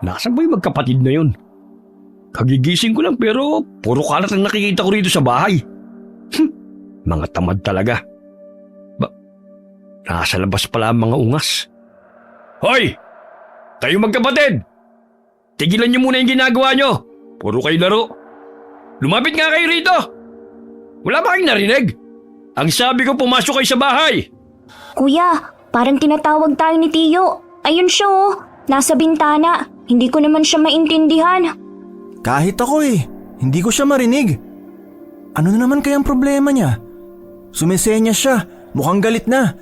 Nasaan ba yung magkapatid na yun? Kagigising ko lang pero puro kalat ang nakikita ko rito sa bahay. Mga tamad talaga. Nasa labas pala ang mga ungas. Hoy! Kayo magkapatid! Tigilan niyo muna yung ginagawa niyo. Puro kayo laro. Lumapit nga kayo rito. Wala ba kayong narinig? Ang sabi ko pumasok kayo sa bahay. Kuya, parang tinatawag tayo ni Tiyo. Ayun siya oh, nasa bintana. Hindi ko naman siya maintindihan. Kahit ako hindi ko siya marinig. Ano na naman kayang problema niya? Sumisenyas siya, mukhang galit na.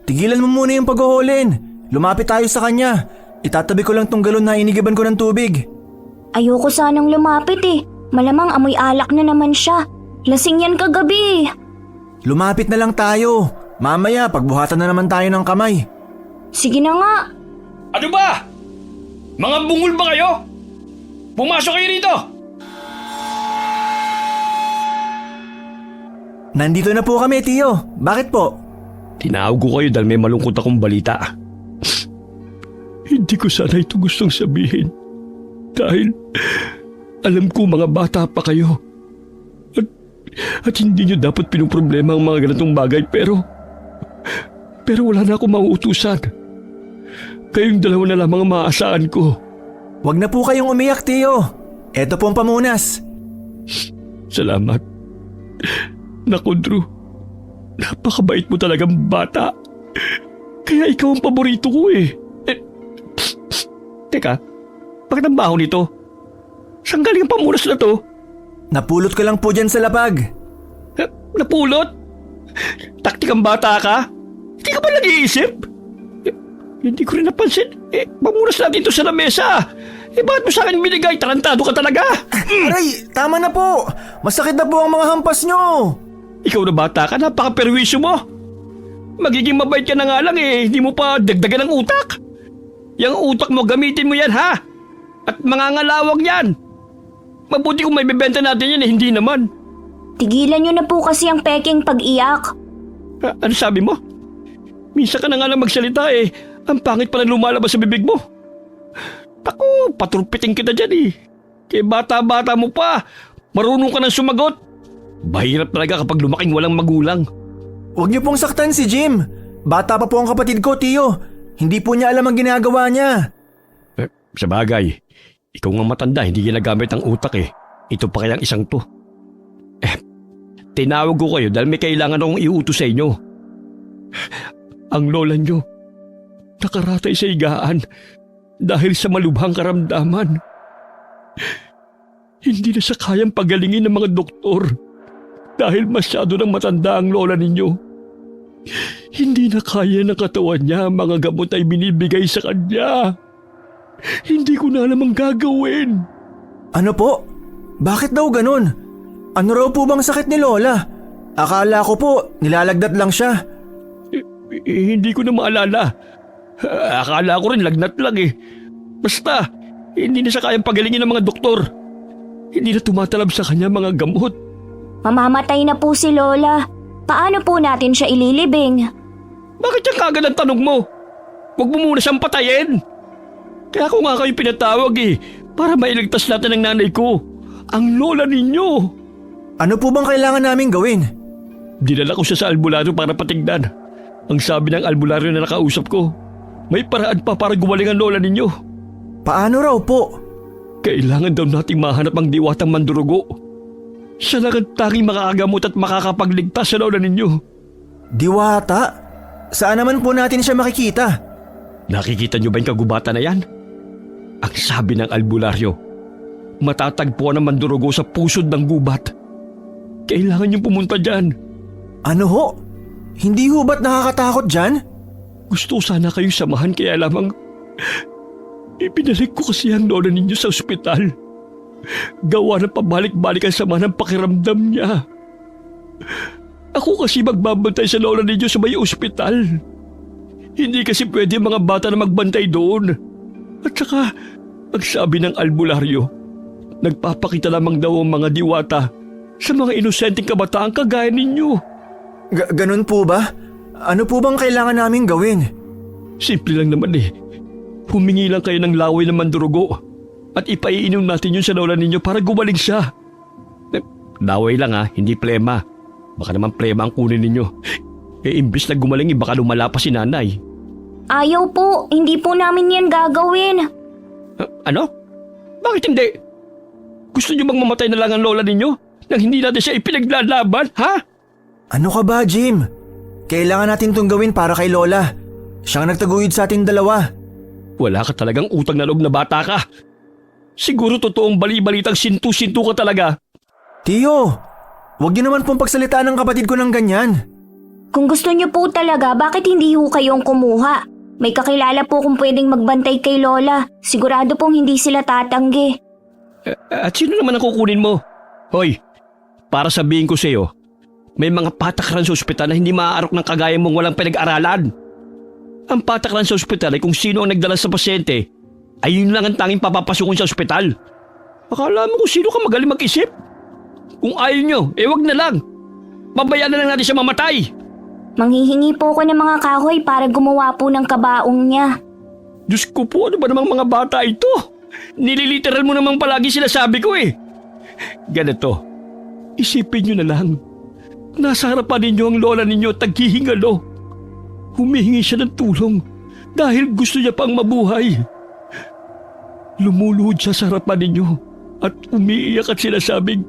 Tigilan mo muna yung paghuhulin. Lumapit tayo sa kanya. Itatabi ko lang tong galon na inigiban ko ng tubig. Ayoko sanang lumapit Malamang amoy alak na naman siya. Lasing yan kagabi. Lumapit na lang tayo. Mamaya pagbuhatan na naman tayo ng kamay. Sige na nga. Ano ba? Mga bungol ba kayo? Pumasok kayo rito! Nandito na po kami, Tiyo. Bakit po? Tinawag ko kayo dahil may malungkot akong balita. Hindi ko sana ito gustong sabihin. Dahil alam ko mga bata pa kayo. At hindi nyo dapat pinuproblema ang mga ganitong bagay pero wala na akong mauutusan. Kayong dalawa na lamang ang maaasahan ko. Huwag na po kayong umiyak, Tiyo. Eto po ang pamunas. Salamat. Naku, Drew. Napakabait mo talagang bata. Kaya ikaw ang paborito ko Teka, bakit ang baho nito? Saan galing ang pamunas na to? Napulot ko lang po dyan sa lapag. Napulot? Taktikang bata ka? Hindi ka ba nag-iisip? Hindi ko rin napansin. Pamunas natin ito sa lamesa. Bakit mo sa akin binigay? Tarantado ka talaga. Aray, tama na po. Masakit na po ang mga hampas nyo. Ikaw na bata ka, napaka-perwisyo mo. Magiging mabait ka na nga lang hindi mo pa dagdagan ng utak. Yang utak mo, gamitin mo yan ha. At mangangalawag yan. Mabuti kung may bebenta natin yan hindi naman. Tigilan niyo na po kasi ang peking pag-iyak. Ano sabi mo? Minsan ka na nga lang magsalita ang pangit pa na lumalabas sa bibig mo. Ako, paturpiting kita dyan Kaya bata-bata mo pa, marunong ka nang sumagot. Mahirap talaga kapag lumaking walang magulang. Huwag niyo pong saktan si Jim. Bata pa po ang kapatid ko, Tiyo. Hindi po niya alam ang ginagawa niya. Sa bagay, ikaw nga matanda, hindi ginagamit ang utak Ito pa kayang isang to. Tinawag ko kayo dahil may kailangan akong iutos sa inyo. Ang lola nyo, nakaratay sa higaan dahil sa malubhang karamdaman. Hindi na siya kayang pagalingin ng mga doktor dahil masyado nang matanda ang lola ninyo. Hindi na kaya ng katawan niya ang mga gamot ay binibigay sa kanya. Hindi ko na alam ang gagawin. Ano po? Bakit daw ganun? Ano raw po bang sakit ni Lola? Akala ko po, nilalagdat lang siya. Hindi ko na maalala. Akala ko rin lagnat lang Basta, hindi na siya kayang pagalingin ng mga doktor. Hindi na tumatalab sa kanya mga gamot. Mamamatay na po si Lola. Paano po natin siya ililibing? Bakit yan kagad ang tanong mo? Huwag mo muna siyang patayin. Kaya ako nga kayo pinatawag para mailigtas natin ang nanay ko. Ang lola ninyo. Ano po bang kailangan namin gawin? Dinala ko siya sa albularyo para patignan. Ang sabi ng albularyo na nakausap ko, may paraan pa para gumaling ang lola ninyo. Paano raw po? Kailangan daw nating mahanap ang diwatang mandurugo. Siya lang ang tanging makakagamot at makakapagligtas sa lola ninyo. Diwata? Saan naman po natin siya makikita? Nakikita niyo ba yung kagubatan na yan? Ang sabi ng albularyo, matatagpuan ang mandurugo sa pusod ng gubat. Kailangan niyong pumunta dyan. Ano ho? Hindi ho ba't nakakatakot dyan? Gusto sana kayong samahan kaya lamang ipinalik ko kasi ang lola ninyo sa ospital. Gawa ng pabalik-balik ang sama ng pakiramdam niya. Ako kasi magbabantay sa lola ninyo sa may ospital. Hindi kasi pwede mga bata na magbantay doon. At saka, ang sabi ng albularyo, nagpapakita lamang daw ang mga diwata sa mga inosenteng kabataan kagaya ninyo. Ganun po ba? Ano po bang kailangan namin gawin? Simple lang naman Humingi lang kayo ng laway ng mandurugo at ipaiinom natin yun sa lola ninyo para gumaling siya. Laway lang hindi plema. Baka naman plema ang kunin ninyo. Imbis na gumaling baka lumala pa si nanay. Ayaw po, hindi po namin yan gagawin. Ano? Bakit hindi? Gusto niyo bang mamatay na lang ang lola ninyo nang hindi natin siya ipinaglalaban, ha? Ano ka ba, Jim? Kailangan natin itong gawin para kay Lola. Siyang nagtaguyod sa ating dalawa. Wala ka talagang utang na loob na bata ka. Siguro totoong bali-balitang sintu-sintu ka talaga. Tiyo, huwag niyo naman pong pagsalitaan ng kapatid ko ng ganyan. Kung gusto niyo po talaga, bakit hindi ho kayong kumuha? May kakilala po kung pwedeng magbantay kay Lola. Sigurado pong hindi sila tatanggi. At sino naman ang kukunin mo? Hoy, para sabihin ko sa'yo, may mga patakaran sa ospital na hindi maaarok ng kagaya mong walang pinag-aralan. Ang patakaran sa ospital ay kung sino ang nagdala sa pasyente, ay yun lang ang tanging papapasukin sa ospital. Akala mo kung sino ka magaling mag-isip? Kung ayaw nyo, wag na lang. Pabayaan na lang natin siya mamatay. Manghihingi po ako ng mga kahoy para gumawa po ng kabaong niya. Diyos ko po, ano ba namang mga bata ito? Nililiteral mo namang palagi sila sabi ko Ganito, isipin nyo na lang. Nasa harapan ninyo ang lola ninyo taghihingalo. Humihingi siya ng tulong dahil gusto niya pang mabuhay. Lumuluhod siya sa harapan ninyo at umiiyak at sinasabing,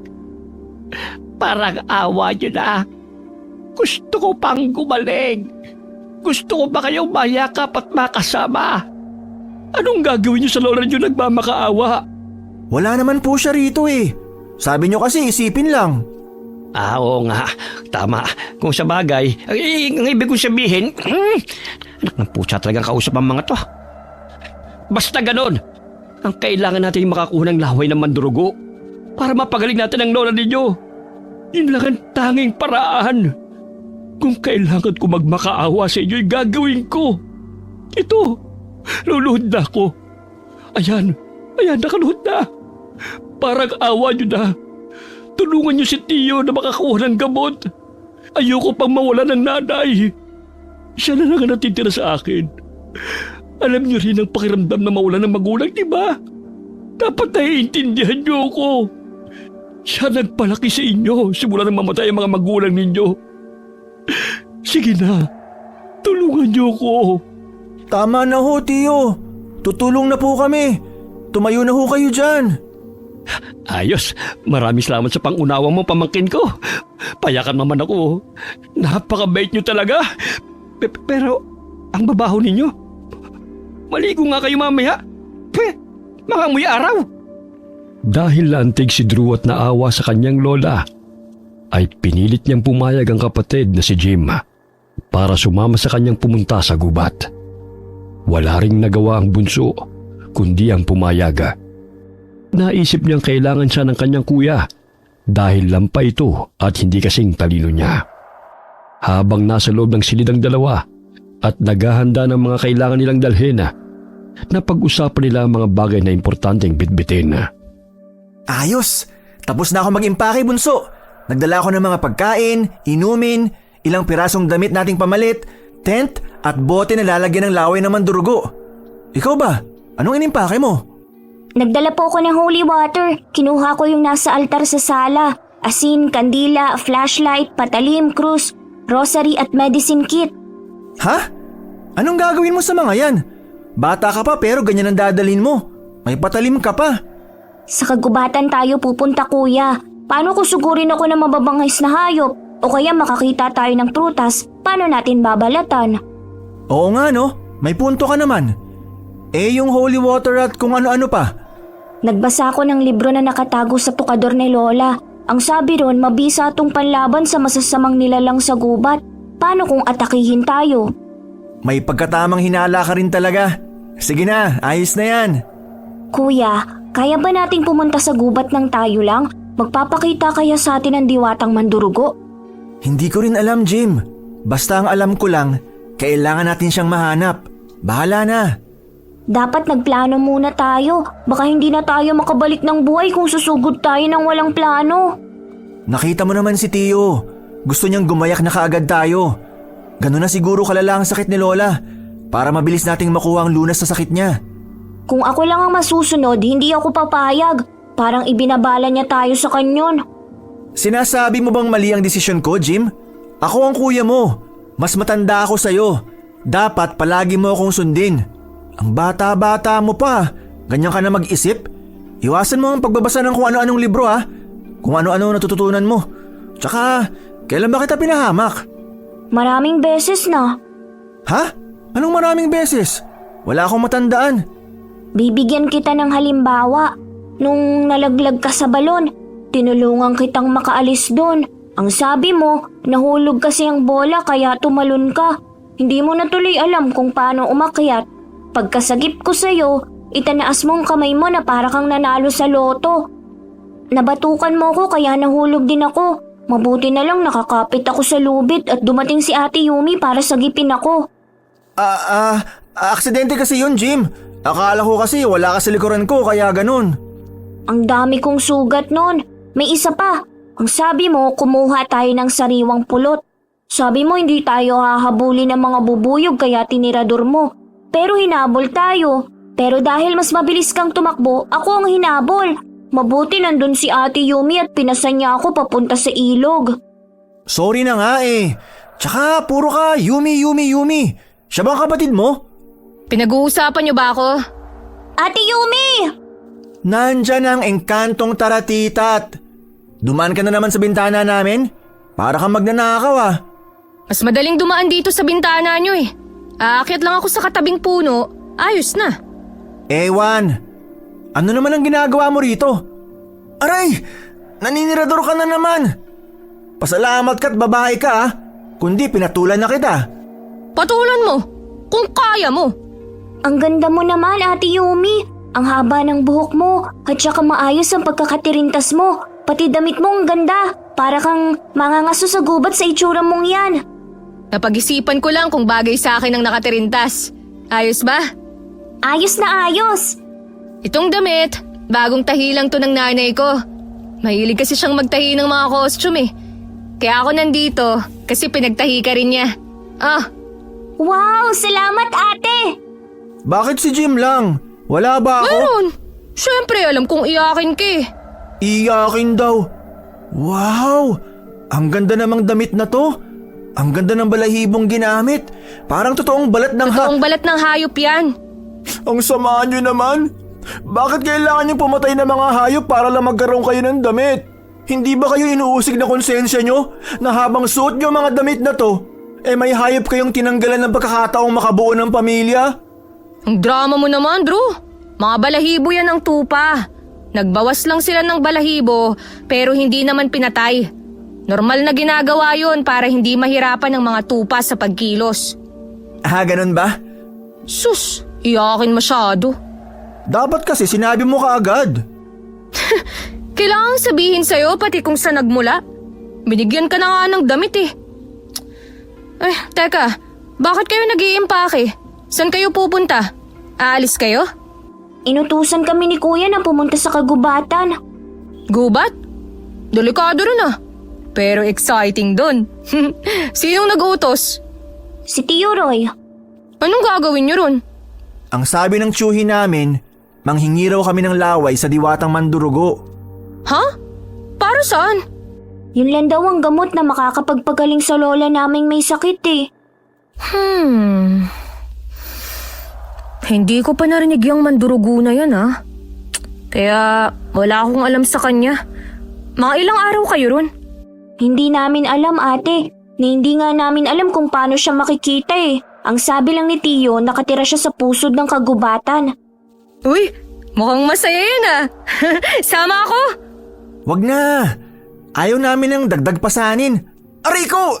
"Parang awa niyo na. Gusto ko pang gumaling. Gusto ko ba kayong mayakap at makasama?" Anong gagawin niyo sa lola niyo nagmamakaawa? Wala naman po siya rito Sabi niyo kasi isipin lang. Oo nga, tama. Kung sa bagay, ang ibig kong sabihin, anak ng putsa talagang kausap ang mga to. Basta ganon, ang kailangan natin makakuha ng laway ng mandurugo para mapagaling natin ang lola ninyo. Yun lang ang tanging paraan. Kung kailangan ko magmakaawa sa inyo, gagawin ko. Ito, luluhod na ako. Ayan, nakaluhod na. Parang awa nyo na. Tulungan niyo si Tiyo na makakuha ng gamot. Ayoko pang mawala ng nanay. Siya na lang ang natitira sa akin. Alam niyo rin ang pakiramdam na mawala ng magulang, di ba? Dapat naiintindihan niyo ako. Siya nagpalaki sa inyo simula nang mamatay ang mga magulang ninyo. Sige na, tulungan niyo ako. Tama na ho, Tiyo. Tutulong na po kami. Tumayo na ho kayo dyan. Ayos, maraming salamat sa pangunawa mo, pamangkin ko. Payakan naman ako. Napakabait niyo talaga. Pero, ang babaho ninyo, maligo nga kayo mamaya. Mangamoy araw. Dahil lantig si Drew at naawa sa kanyang lola, ay pinilit niyang pumayag ang kapatid na si Jim para sumama sa kanyang pumunta sa gubat. Wala ring nagawa ang bunso, kundi ang pumayag. Naisip niyang kailangan siya ng kanyang kuya dahil lampa ito at hindi kasing talino niya. Habang nasa loob ng silid ang dalawa at naghahanda ng mga kailangan nilang dalhin, napag-usapan nila ang mga bagay na importanteng bitbitin. Ayos! Tapos na ako mag-impake, bunso. Nagdala ako ng mga pagkain, inumin, ilang pirasong damit nating pamalit, tent at bote na lalagyan ng laway ng mandurugo. Ikaw ba? Anong inimpake mo? Nagdala po ako ng holy water. Kinuha ko yung nasa altar sa sala. Asin, kandila, flashlight, patalim, krus, rosary at medicine kit. Ha? Anong gagawin mo sa mga yan? Bata ka pa pero ganyan ang dadalhin mo. May patalim ka pa. Sa kagubatan tayo pupunta, kuya. Paano kung sugurin ako ng mababangis na hayop? O kaya makakita tayo ng prutas, paano natin babalatan? Oo nga no, may punto ka naman. Yung holy water at kung ano-ano pa. Nagbasa ako ng libro na nakatago sa pukador ni Lola. Ang sabi ron, mabisa itong panlaban sa masasamang nilalang sa gubat. Paano kung atakihin tayo? May pagkatamang hinala ka rin talaga. Sige na, ayos na yan. Kuya, kaya ba nating pumunta sa gubat ng tayo lang? Magpapakita kaya sa atin ang diwatang mandurugo? Hindi ko rin alam, Jim. Basta ang alam ko lang, kailangan natin siyang mahanap. Bahala na. Dapat nagplano muna tayo. Baka hindi na tayo makabalik ng buhay kung susugod tayo ng walang plano. Nakita mo naman si Tiyo. Gusto niyang gumayak na kaagad tayo. Ganun na siguro kalala ang sakit ni Lola para mabilis nating makuha ang lunas sa sakit niya. Kung ako lang ang masusunod, hindi ako papayag. Parang ibinabala niya tayo sa kanyon. Sinasabi mo bang mali ang desisyon ko, Jim? Ako ang kuya mo. Mas matanda ako sa'yo. Dapat palagi mo akong sundin. Ang bata-bata mo pa. Ganyan ka na mag-isip? Iwasan mo ang pagbabasa ng kung ano-anong libro ha. Kung ano-ano natututunan mo. Tsaka, kailan ba kita pinahamak? Maraming beses na. Ha? Anong maraming beses? Wala akong matandaan. Bibigyan kita ng halimbawa. Nung nalaglag ka sa balon, tinulungan kitang makaalis doon. Ang sabi mo, nahulog kasi ang bola kaya tumalon ka. Hindi mo na tuloy alam kung paano umakyat. Pagkasagip ko sa'yo, itanaas mo ang kamay mo na para kang nanalo sa loto. Nabatukan mo ko kaya nahulog din ako. Mabuti na lang nakakapit ako sa lubid at dumating si Ate Yumi para sagipin ako. Aksidente kasi yun, Jim. Akala ko kasi wala ka sa likuran ko kaya ganun. Ang dami kong sugat noon. May isa pa. Ang sabi mo, kumuha tayo ng sariwang pulot. Sabi mo hindi tayo hahabulin ng mga bubuyog kaya tinirador mo. Pero hinabol tayo. Pero dahil mas mabilis kang tumakbo, ako ang hinabol. Mabuti nandun si Ate Yumi at pinasan niya ako papunta sa ilog. Sorry na nga eh. Tsaka puro ka Yumi. Siya bang kapatid mo? Pinag-uusapan niyo ba ako? Ate Yumi! Nandyan ang engkantong taratitat. Dumaan ka na naman sa bintana namin? Para kang magnanakaw ah. Mas madaling dumaan dito sa bintana niyo eh. Aakyat lang ako sa katabing puno, ayos na. Ewan, ano naman ang ginagawa mo rito? Aray! Naninirador ka na naman! Pasalamat ka't babae ka ah. Kundi pinatulan na kita. Patulan mo, kung kaya mo. Ang ganda mo naman, Ate Yumi. Ang haba ng buhok mo at saka maayos ang pagkakatirintas mo. Pati damit mo ang ganda. Para kang mangangaso sa gubat sa itsura mong yan. Napag-isipan ko lang kung bagay sa akin ang nakatirintas. Ayos ba? Ayos na ayos. Itong damit, bagong tahi lang to ng nanay ko. Mahilig kasi siyang magtahi ng mga costume eh. Kaya ako nandito kasi pinagtahi ka rin niya. Wow, salamat ate. Bakit si Jim lang? Wala ba ako? Meron! Siyempre alam kong iyakin ka eh. Iyakin daw. Wow! Ang ganda namang damit na to. Ang ganda ng balahibong ginamit. Parang totoong balat ng Totoong balat ng hayop yan. Ang sama nyo naman. Bakit kailangan nyo pumatay ng mga hayop para lang magkaroon kayo ng damit? Hindi ba kayo inuusig na konsensya nyo na habang suot nyo mga damit na to, may hayop kayong tinanggalan ng pagkakataong makabuo ng pamilya? Ang drama mo naman, Drew. Mga balahibo yan ang tupa. Nagbawas lang sila ng balahibo pero hindi naman pinatay. Normal na ginagawa yon para hindi mahirapan ng mga tupa sa pagkilos. Ganun ba? Sus, iyakin masyado. Dapat kasi sinabi mo kaagad. Kailangang sabihin sa'yo pati kung saan nagmula. Binigyan ka na nga ng damit eh. Teka, bakit kayo nag-iimpake? Saan kayo pupunta? Aalis kayo? Inutusan kami ni Kuya na pumunta sa kagubatan. Gubat? Delikado rin ah. Pero exciting dun. Sinong nag-utos? Si Tio Roy. Anong gagawin niyo ron? Ang sabi ng tiyuhin namin, manghingi raw kami ng laway sa diwatang mandurugo. Ha? Para saan? Yun lang daw ang gamot na makakapagpagaling sa lola naming may sakit eh. Hindi ko pa narinig yung mandurugo na yan ah. Kaya wala akong alam sa kanya. Mga ilang araw kayo ron? Hindi namin alam ate. Na hindi nga namin alam kung paano siya makikita eh. Ang sabi lang ni Tio, nakatira siya sa pusod ng kagubatan. Uy, mukhang masaya yan ah. Sama ako? Wag na! Ayaw namin ng dagdag pasanin. Aray ko!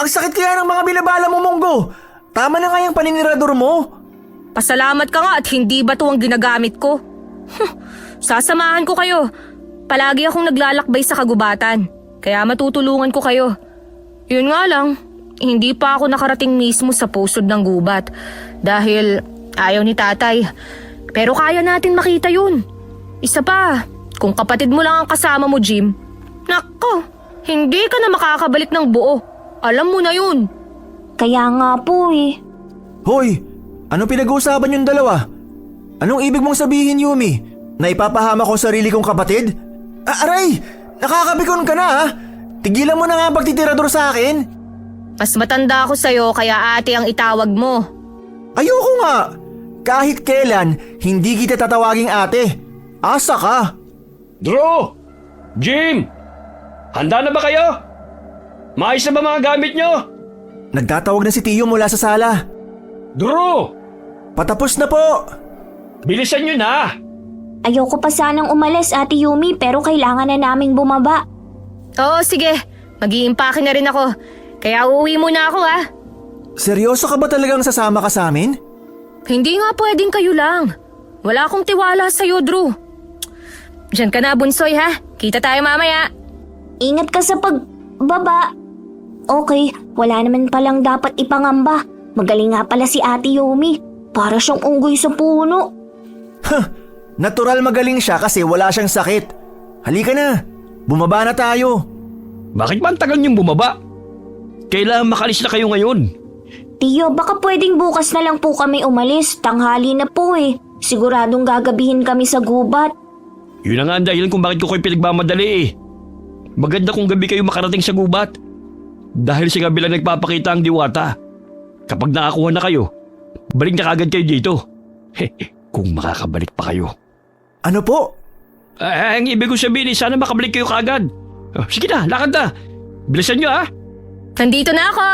Ang sakit kaya ng mga binabala mo, Monggo! Tama na nga yung paninirador mo. Pasalamat ka nga at hindi ba to ang ginagamit ko. Sasamahan ko kayo. Palagi akong naglalakbay sa kagubatan. Kaya matutulungan ko kayo. Yun nga lang, hindi pa ako nakarating mismo sa pusod ng gubat. Dahil ayaw ni tatay. Pero kaya natin makita yun. Isa pa, kung kapatid mo lang ang kasama mo, Jim, nako, hindi ka na makakabalik ng buo. Alam mo na yun. Kaya nga po eh. Hoy! Ano pinag-uusapan yung dalawa? Anong ibig mong sabihin, Yumi? Na ipapahama ko ang sarili kong kapatid? Aray! Nakakabikon ka na ha? Tigilan mo na nga ang pagtitirador sa akin. Mas matanda ako sa'yo kaya ate ang itawag mo. Ayoko nga! Kahit kailan, hindi kita tatawaging ate. Asa ka? Drew! Jim! Handa na ba kayo? Maayos na ba mga gamit nyo? Nagtatawag na si Tio mula sa sala. Drew! Patapos na po! Bilisan nyo na! Ayoko pa sanang umalis, Ate Yumi, pero kailangan na naming bumaba. Oo, sige. Mag-iimpake na rin ako. Kaya uuwi muna ako ha. Seryoso ka ba talagang sasama ka sa amin? Hindi nga pwedeng kayo lang. Wala akong tiwala sa'yo, Drew. Diyan ka na, Bunsoy ha. Kita tayo mamaya. Ingat ka sa pagbaba. Okay, wala naman palang dapat ipangamba. Magaling nga pala si Ate Yumi. Para siyang unggoy sa puno. Natural magaling siya kasi wala siyang sakit. Halika na, bumaba na tayo. Bakit ba ang tagal niyong bumaba? Kailangan makalis na kayo ngayon. Tiyo, baka pwedeng bukas na lang po kami umalis. Tanghali na po eh. Siguradong gagabihin kami sa gubat. Yun na nga ang dahilan kung bakit ko kayo pinagmamadali eh. Maganda kung gabi kayo makarating sa gubat. Dahil sa gabi lang nagpapakita ang diwata. Kapag nakakuha na kayo, balik na kagad kayo dito. Kung makakabalik pa kayo. Ano po? Ang ibig ko sabihin sana makabalik kayo kagad. Sige na, lakad na. Bilisan nyo ha. Nandito na ako.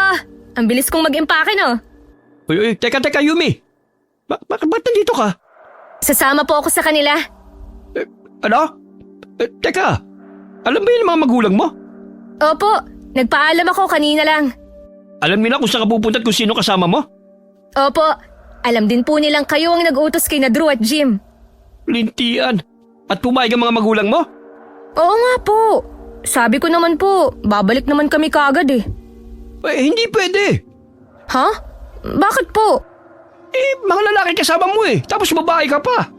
Ang bilis kong mag-impake no. Uy, teka Yumi. Bakit nandito ka? Sasama po ako sa kanila. Ano? Teka, alam ba yun ang mga magulang mo? Opo, nagpaalam ako kanina lang. Alam niyo na kung saan ka pupunta at kung sino kasama mo? Opo, alam din po nilang kayo ang nag-utos kay na Drew at Jim. Lintian. At pumayag ang mga magulang mo? Oo nga po. Sabi ko naman po, babalik naman kami kaagad eh. Hindi pwede. Ha? Bakit po? Mga lalaki kasama mo eh. Tapos babae ka pa.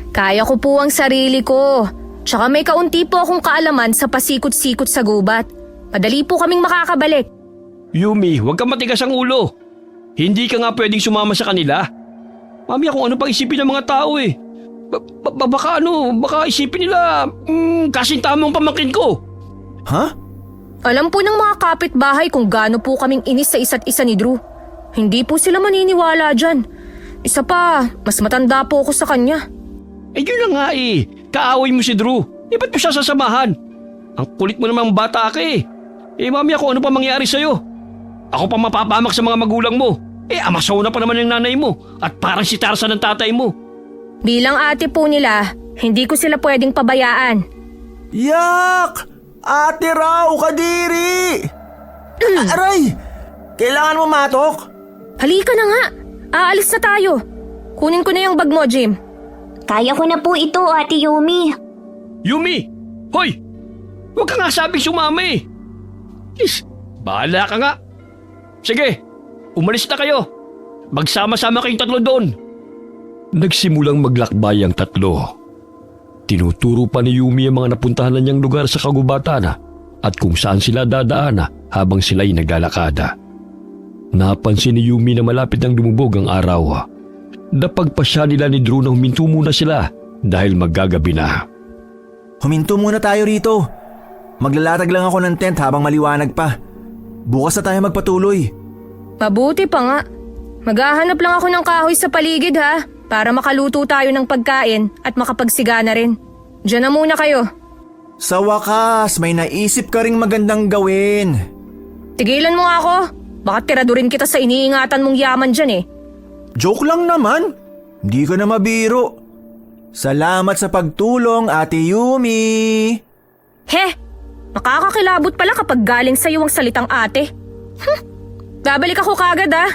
Kaya ko po ang sarili ko. Tsaka may kaunti po akong kaalaman sa pasikot-sikot sa gubat. Madali po kaming makakabalik. Yumi, huwag kang matigas ang ulo. Hindi ka nga pwedeng sumama sa kanila. Mami, kung ano pang isipin ng mga tao eh. Baka isipin nila kasing tamang pamangkin ko. Ha? Alam po ng mga kapitbahay kung gaano po kaming inis sa isa't isa ni Drew. Hindi po sila maniniwala dyan. Isa pa, mas matanda po ako sa kanya. Yun na nga eh. Kaaway mo si Drew. Ba't mo siya sasamahan? Ang kulit mo namang bata ka eh. Mami, kung ano pa mangyari sa'yo? Ako pa mapapamak sa mga magulang mo. Amasaw na pa naman yung nanay mo. At parang si Tarzan ng tatay mo. Bilang ate po nila, hindi ko sila pwedeng pabayaan. Yak! Ate raw, kadiri! Aray! Kailangan mo matok? Halika na nga. Aalis na tayo. Kunin ko na yung bag mo, Jim. Kaya ko na po ito, Ate Yumi. Yumi! Hoy! Huwag ka nga sabing sumama eh. Bahala ka nga. Sige, umalis na kayo. Magsama-sama kayong tatlo doon. Nagsimulang maglakbay ang tatlo. Tinuturo pa ni Yumi ang mga napuntahan na niyang lugar sa kagubatan at kung saan sila dadaan habang sila'y naglalakada. Napansin ni Yumi na malapit nang lumubog ang araw. Napagpasya nila ni Drew na huminto muna sila dahil maggagabi na. Huminto muna tayo rito. Maglalatag lang ako ng tent habang maliwanag pa. Bukas na tayo magpatuloy. Mabuti pa nga. Maghahanap lang ako ng kahoy sa paligid ha, para makaluto tayo ng pagkain at makapagsiga na rin. Diyan na muna kayo. Sa wakas, may naisip ka ring magandang gawin. Tigilan mo nga ako. Baka tiradurin kita sa iniingatan mong yaman dyan eh. Joke lang naman. Hindi ka na mabiro. Salamat sa pagtulong, Ate Yumi. He! Nakakakilabot pala kapag galing sa'yo ang salitang ate. Babalik ako kagad ah.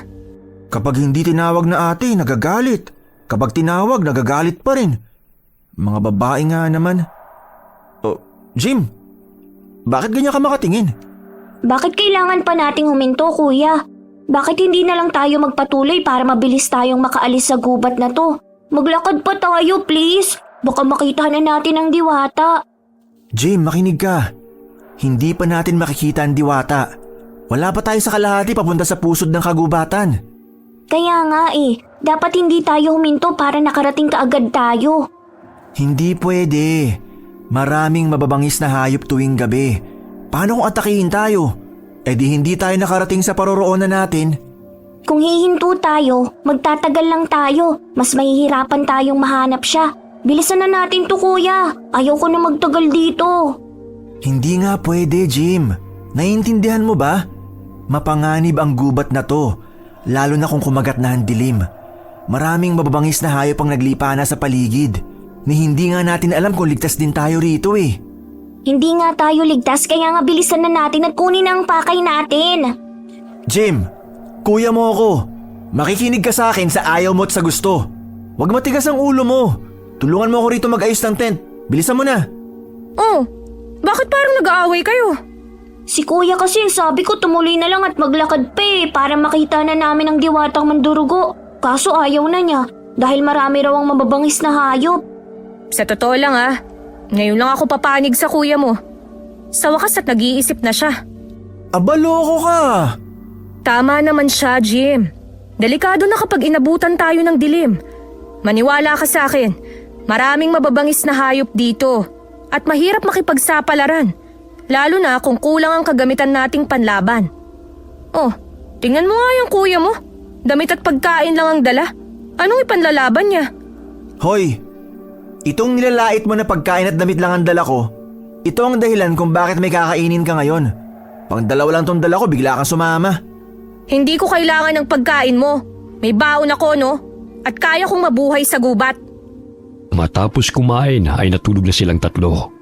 Kapag hindi tinawag na ate, nagagalit. Kapag tinawag, nagagalit pa rin. Mga babae nga naman. Oh, Jim, bakit ganyan ka makatingin? Bakit kailangan pa nating huminto, kuya? Bakit hindi na lang tayo magpatuloy para mabilis tayong makaalis sa gubat na to? Maglakad pa tayo, please. Baka makita na natin ang diwata. Jim, makinig ka. Hindi pa natin makikita ang diwata. Wala pa tayo sa kalahati papunta sa pusod ng kagubatan. Kaya nga dapat hindi tayo huminto para nakarating kaagad tayo. Hindi pwede. Maraming mababangis na hayop tuwing gabi. Paano kung atakihin tayo? Di hindi tayo nakarating sa paroroonan natin. Kung hihinto tayo, magtatagal lang tayo. Mas mahihirapan tayong mahanap siya. Bilisan na natin to, kuya. Ayoko na magtagal dito. Hindi nga pwede, Jim. Naiintindihan mo ba? Mapanganib ang gubat na to, lalo na kung kumagat na ang dilim. Maraming mababangis na hayop ang naglipana sa paligid. Ni hindi nga natin alam kung ligtas din tayo rito Hindi nga tayo ligtas kaya nga bilisan na natin at kunin ang pakay natin. Jim, kuya mo ako. Makikinig ka sa akin sa ayaw mo at sa gusto. Huwag matigas ang ulo mo. Tulungan mo ako rito mag-ayos ng tent. Bilisan mo na. Oh, bakit parang nag-aaway kayo? Si kuya kasi sabi ko tumuloy na lang at maglakad pa para makita na namin ang diwatang mandurugo. Kaso ayaw na niya dahil marami raw ang mababangis na hayop. Sa totoo lang ngayon lang ako papanig sa kuya mo. Sa wakas at nag-iisip na siya. Aba, loko ka. Tama naman siya, Jim. Delikado na kapag inabutan tayo ng dilim. Maniwala ka sa akin, maraming mababangis na hayop dito at mahirap makipagsapalaran. Lalo na kung kulang ang kagamitan nating panlaban. Oh, tingnan mo nga yung kuya mo. Damit at pagkain lang ang dala. Anong ipanlalaban niya? Hoy, itong nilalait mo na pagkain at damit lang ang dala ko. Ito ang dahilan kung bakit may kakainin ka ngayon. Pang dalawa lang tong dala ko, bigla kang sumama. Hindi ko kailangan ng pagkain mo. May baon ako, no? At kaya kong mabuhay sa gubat. Matapos kumain ay natulog na silang tatlo.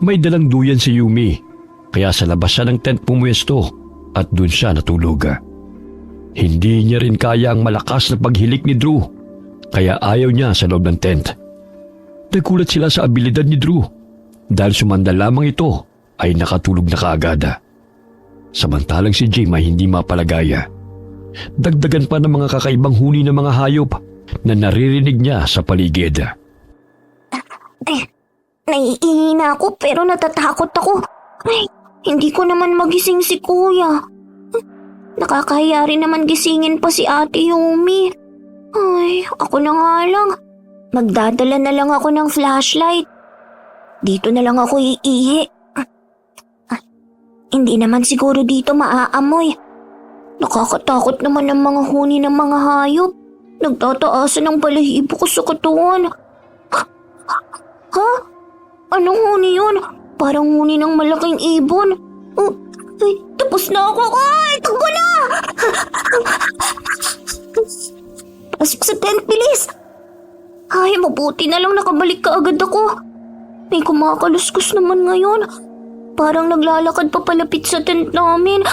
May dalang duyan si Yumi, kaya sa labas siya ng tent pumuesto at dun siya natulog. Hindi niya rin kaya ang malakas na paghilik ni Drew, kaya ayaw niya sa loob ng tent. Nagulat sila sa abilidad ni Drew dahil sumandal lamang ito ay nakatulog na kaagad. Samantalang si Jim ay hindi mapalagaya. Dagdagan pa ng mga kakaibang huni ng mga hayop na naririnig niya sa paligid. Naiihina ako pero natatakot ako. Ay, hindi ko naman magising si kuya. Nakakahiya rin naman gisingin pa si Ate Yumi. Ay, ako na nga lang. Magdadala na lang ako ng flashlight. Dito na lang ako iihi. Ay, hindi naman siguro dito maaamoy. Nakakatakot naman ang mga huni ng mga hayop. Nagtataasan ang balahibo ko sa katawan. Ha? Anong huni yun? Parang huni ng malaking ibon. Ay, tapos na ako. Ay, takbo na! Pasok sa tent, bilis! Ay, mabuti na lang nakabalik ka agad ako. May kumakaluskos naman ngayon. Parang naglalakad pa palapit sa tent namin.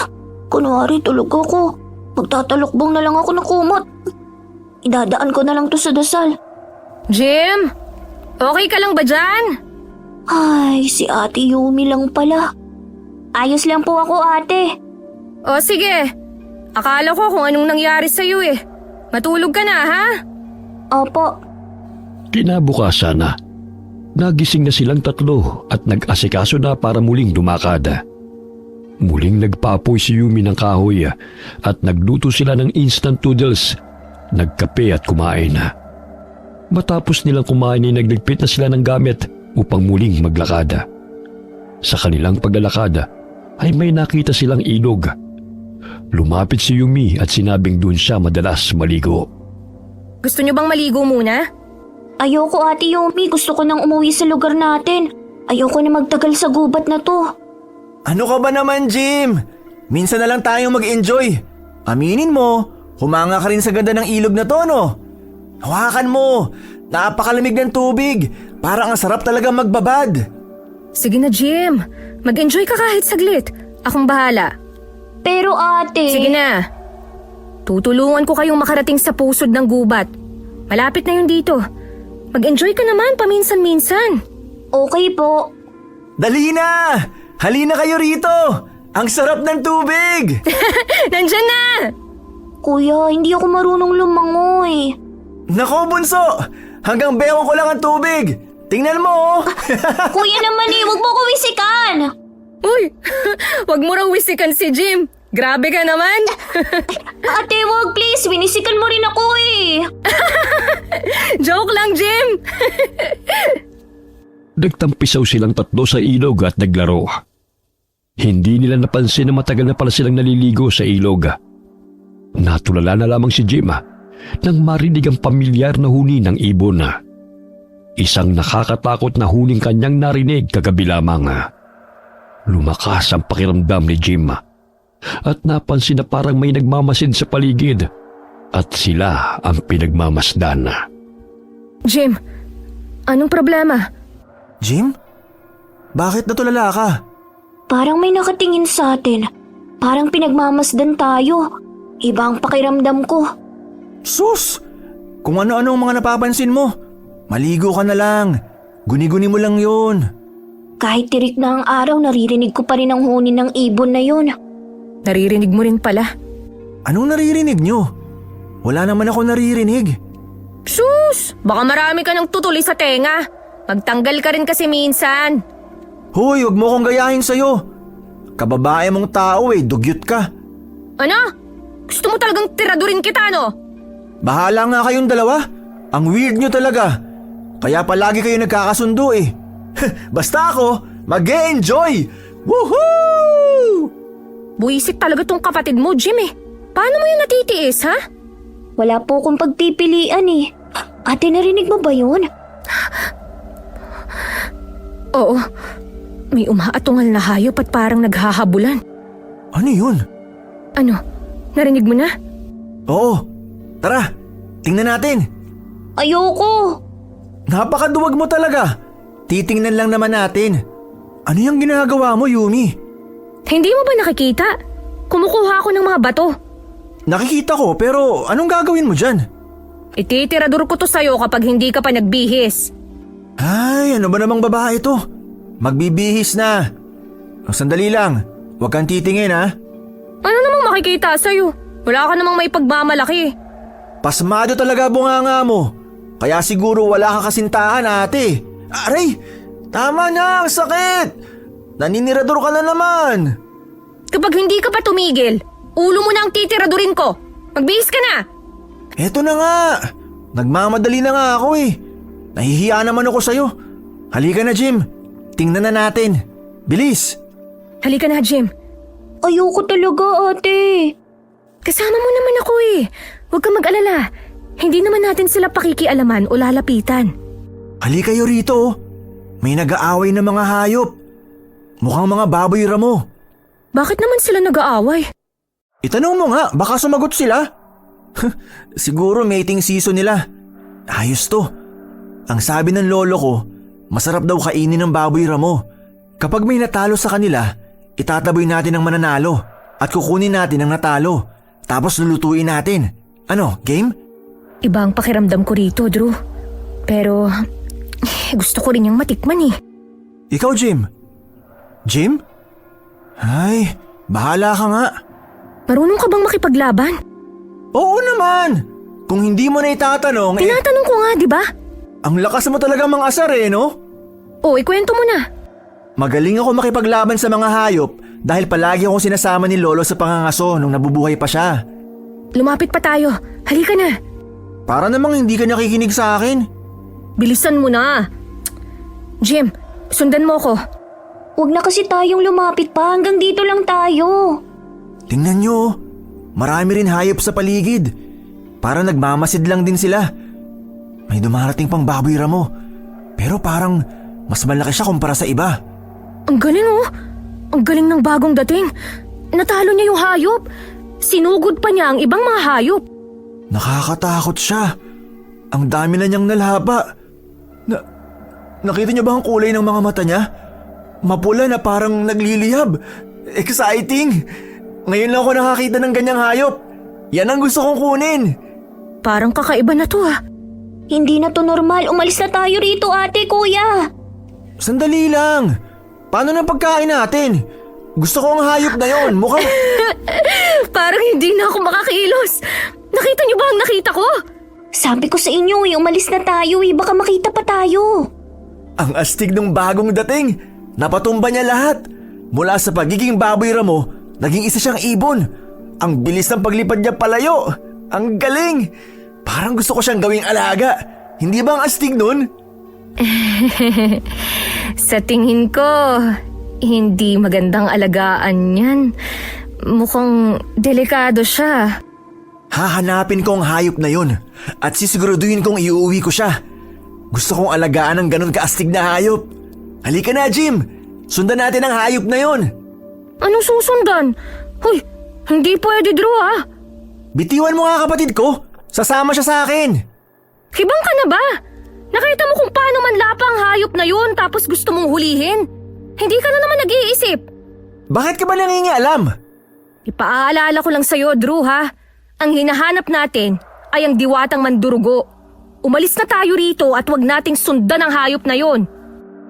Kunwari tulog ako. Magtatalokbong na lang ako ng kumot. Idadaan ko na lang to sa dasal. Jim, okay ka lang ba dyan? Ay, si Ate Yumi lang pala. Ayos lang po ako, ate. O sige, akala ko kung anong nangyari sa'yo Matulog ka na, ha? Opo. Kinabukasan na, nagising na silang tatlo at nag-asikaso na para muling lumakad. Muling nagpaapoy si Yumi ng kahoy at nagluto sila ng instant noodles, nagkape at kumain. Matapos nilang kumain ay nagligpit na sila ng gamit upang muling maglakad. Sa kanilang paglalakad ay may nakita silang ilog. Lumapit si Yumi at sinabing doon siya madalas maligo. Gusto niyo bang maligo muna? Ayoko, Ate Yumi. Gusto ko nang umuwi sa lugar natin. Ayoko na magtagal sa gubat na to. Ano ka ba naman, Jim? Minsan na lang tayong mag-enjoy. Aminin mo, humanga ka rin sa ganda ng ilog na to, no? Hawakan mo. Napakalamig ng tubig. Parang ang sarap talaga magbabad. Sige na, Jim. Mag-enjoy ka kahit saglit. Akong bahala. Pero ate… Sige na. Tutulungan ko kayong makarating sa pusod ng gubat. Malapit na yun dito. Mag-enjoy ka naman paminsan-minsan. Okay po. Dali na! Halina kayo rito! Ang sarap ng tubig! Nandyan na! Kuya, hindi ako marunong lumangoy. Nako, bunso! Hanggang bewang ko lang ang tubig! Tingnan mo! Kuya naman wag mo ko wisikan. Uy, wag mo raw wisikan si Jim. Grabe ka naman. Ate, wag please. Winisikan mo rin ako eh. Joke lang, Jim. Nagtampisaw silang tatlo sa ilog at naglaro. Hindi nila napansin na matagal na pala silang naliligo sa ilog. Natulala na lamang si Jim nang marinig ang pamilyar na huni ng ibon. Isang nakakatakot na huning kanyang narinig kagabi lamang. Lumakas ang pakiramdam ni Jim at napansin na parang may nagmamasid sa paligid at sila ang pinagmamasdan. Jim, anong problema? Jim? Bakit natulala ka? Parang may nakatingin sa atin. Parang pinagmamasdan tayo. Iba ang pakiramdam ko. Sus! Kung ano-ano ang mga napapansin mo. Maligo ka na lang. Guni-guni mo lang yun. Kahit tirik na ang araw, naririnig ko pa rin ang huni ng ibon na yun. Naririnig mo rin pala. Anong naririnig nyo? Wala naman ako naririnig. Sus! Baka marami ka ng tutuli sa tenga. Magtanggal ka rin kasi minsan. Hoy, huwag mo kong gayahin sa'yo. Kababae mong tao dugyot ka. Ano? Gusto mo talagang tiradurin kita, no? Bahala nga kayong dalawa. Ang weird nyo talaga. Kaya palagi kayo nagkakasundo Basta ako, mag-e-enjoy! Woohoo! Buisit talaga tong kapatid mo, Jim Paano mo yun natitiis, ha? Wala po akong pagpipilian eh. Ate, narinig mo ba yun? Oo. May umaatungal na hayop at parang naghahabulan. Ano yun? Ano? Narinig mo na? Oo. Tara, tingnan natin. Ayoko! Napakaduwag mo talaga. Titingnan lang naman natin. Ano yung ginagawa mo, Yumi? Hindi mo ba nakikita? Kumukuha ako ng mga bato. Nakikita ko pero anong gagawin mo dyan? Ititirador ko to sa'yo kapag hindi ka pa nagbihis. Ay, ano ba namang babae to? Magbibihis na. Sandali lang, huwag kang titingin ha. Ano namang makikita sa'yo? Wala ka namang may pagmamalaki. Pasmado talaga bunganga mo. Kaya siguro wala ka kasintahan ate. Aray, tama na, ang sakit. Naninirador ka na naman. Kapag hindi ka pa tumigil, ulo mo na ang titiradurin ko. Magbihis ka na. Eto na nga. Nagmamadali na nga ako Nahihiya naman ako sa'yo. Halika na, Jim. Tingnan na natin. Bilis. Halika na, Jim. Ayoko talaga, ate. Kasama mo naman ako Huwag ka mag-alala. Hindi naman natin sila pakikialaman o lalapitan. Halika kayo rito. May nag-aaway na mga hayop. Mukhang mga baboy ramo. Bakit naman sila nag-aaway? Itanong mo nga, baka sumagot sila. Siguro mating season nila. Ayos to. Ang sabi ng lolo ko, masarap daw kainin ng baboy ramo. Kapag may natalo sa kanila, itataboy natin ang mananalo at kukunin natin ang natalo. Tapos lulutuin natin. Ano, game? Iba ang pakiramdam ko rito, Drew. Pero gusto ko rin yung matikman Ikaw, Jim? Jim? Ay, bahala ka nga. Marunong ka bang makipaglaban? Oo naman! Kung hindi mo na itatanong Tinatanong ko nga, di ba? ang lakas mo talaga mang-asar no? O, ikwento mo na. Magaling ako makipaglaban sa mga hayop dahil palagi akong sinasama ni Lolo sa pangangaso nung nabubuhay pa siya. Lumapit pa tayo. Halika na. Para namang hindi ka nakikinig sa akin. Bilisan mo na. Jim, sundan mo ko. Huwag na kasi tayong lumapit pa. Hanggang dito lang tayo. Tingnan nyo, marami rin hayop sa paligid. Para nagmamasid lang din sila. May dumarating pang baboy ramo. Pero parang mas malaki siya kumpara sa iba. Ang galing Ang galing ng bagong dating. Natalo niya yung hayop. Sinugod pa niya ang ibang mga hayop. Nakakatakot siya. Ang dami na niyang nalhaba. Nakita niyo ba ang kulay ng mga mata niya? Mapula na parang nagliliyab. Exciting! Ngayon lang ako nakakita ng ganyang hayop. Yan ang gusto kong kunin. Parang kakaiba na to Hindi na to normal. Umalis na tayo rito, ate, kuya. Sandali lang. Paano na pagkain natin? Gusto ko ang hayop na yon. Mukhang... Parang hindi na ako makakilos. Nakita niyo ba ang nakita ko? Sabi ko sa inyo, umalis na tayo. Baka makita pa tayo. Ang astig ng bagong dating. Napatumba niya lahat. Mula sa pagiging baboy ramo, Naging isa siyang ibon. Ang bilis ng paglipad niya palayo. Ang galing! Parang gusto ko siyang gawing alaga. Hindi ba ang astig nun? Sa tingin ko, hindi magandang alagaan yan. Mukhang delikado siya. Hahanapin ko ang hayop na yun at sisiguraduhin kong iuwi ko siya. Gusto kong alagaan ng ganun kaastig na hayop. Halika na, Jim! Sundan natin ang hayop na yun! Anong susundan? Hoy, hindi pwede, Drew, ha? Bitiwan mo nga kapatid ko! Sasama siya sa akin! Hibang ka na ba? Nakita mo kung paano manlapa ang hayop na yun tapos gusto mong hulihin? Hindi ka na naman nag-iisip. Bakit ka ba nangingialam? Ipaalala ko lang sa'yo, Drew, ha? Ang hinahanap natin ay ang diwatang mandurugo. Umalis na tayo rito at wag nating sundan ang hayop na yon.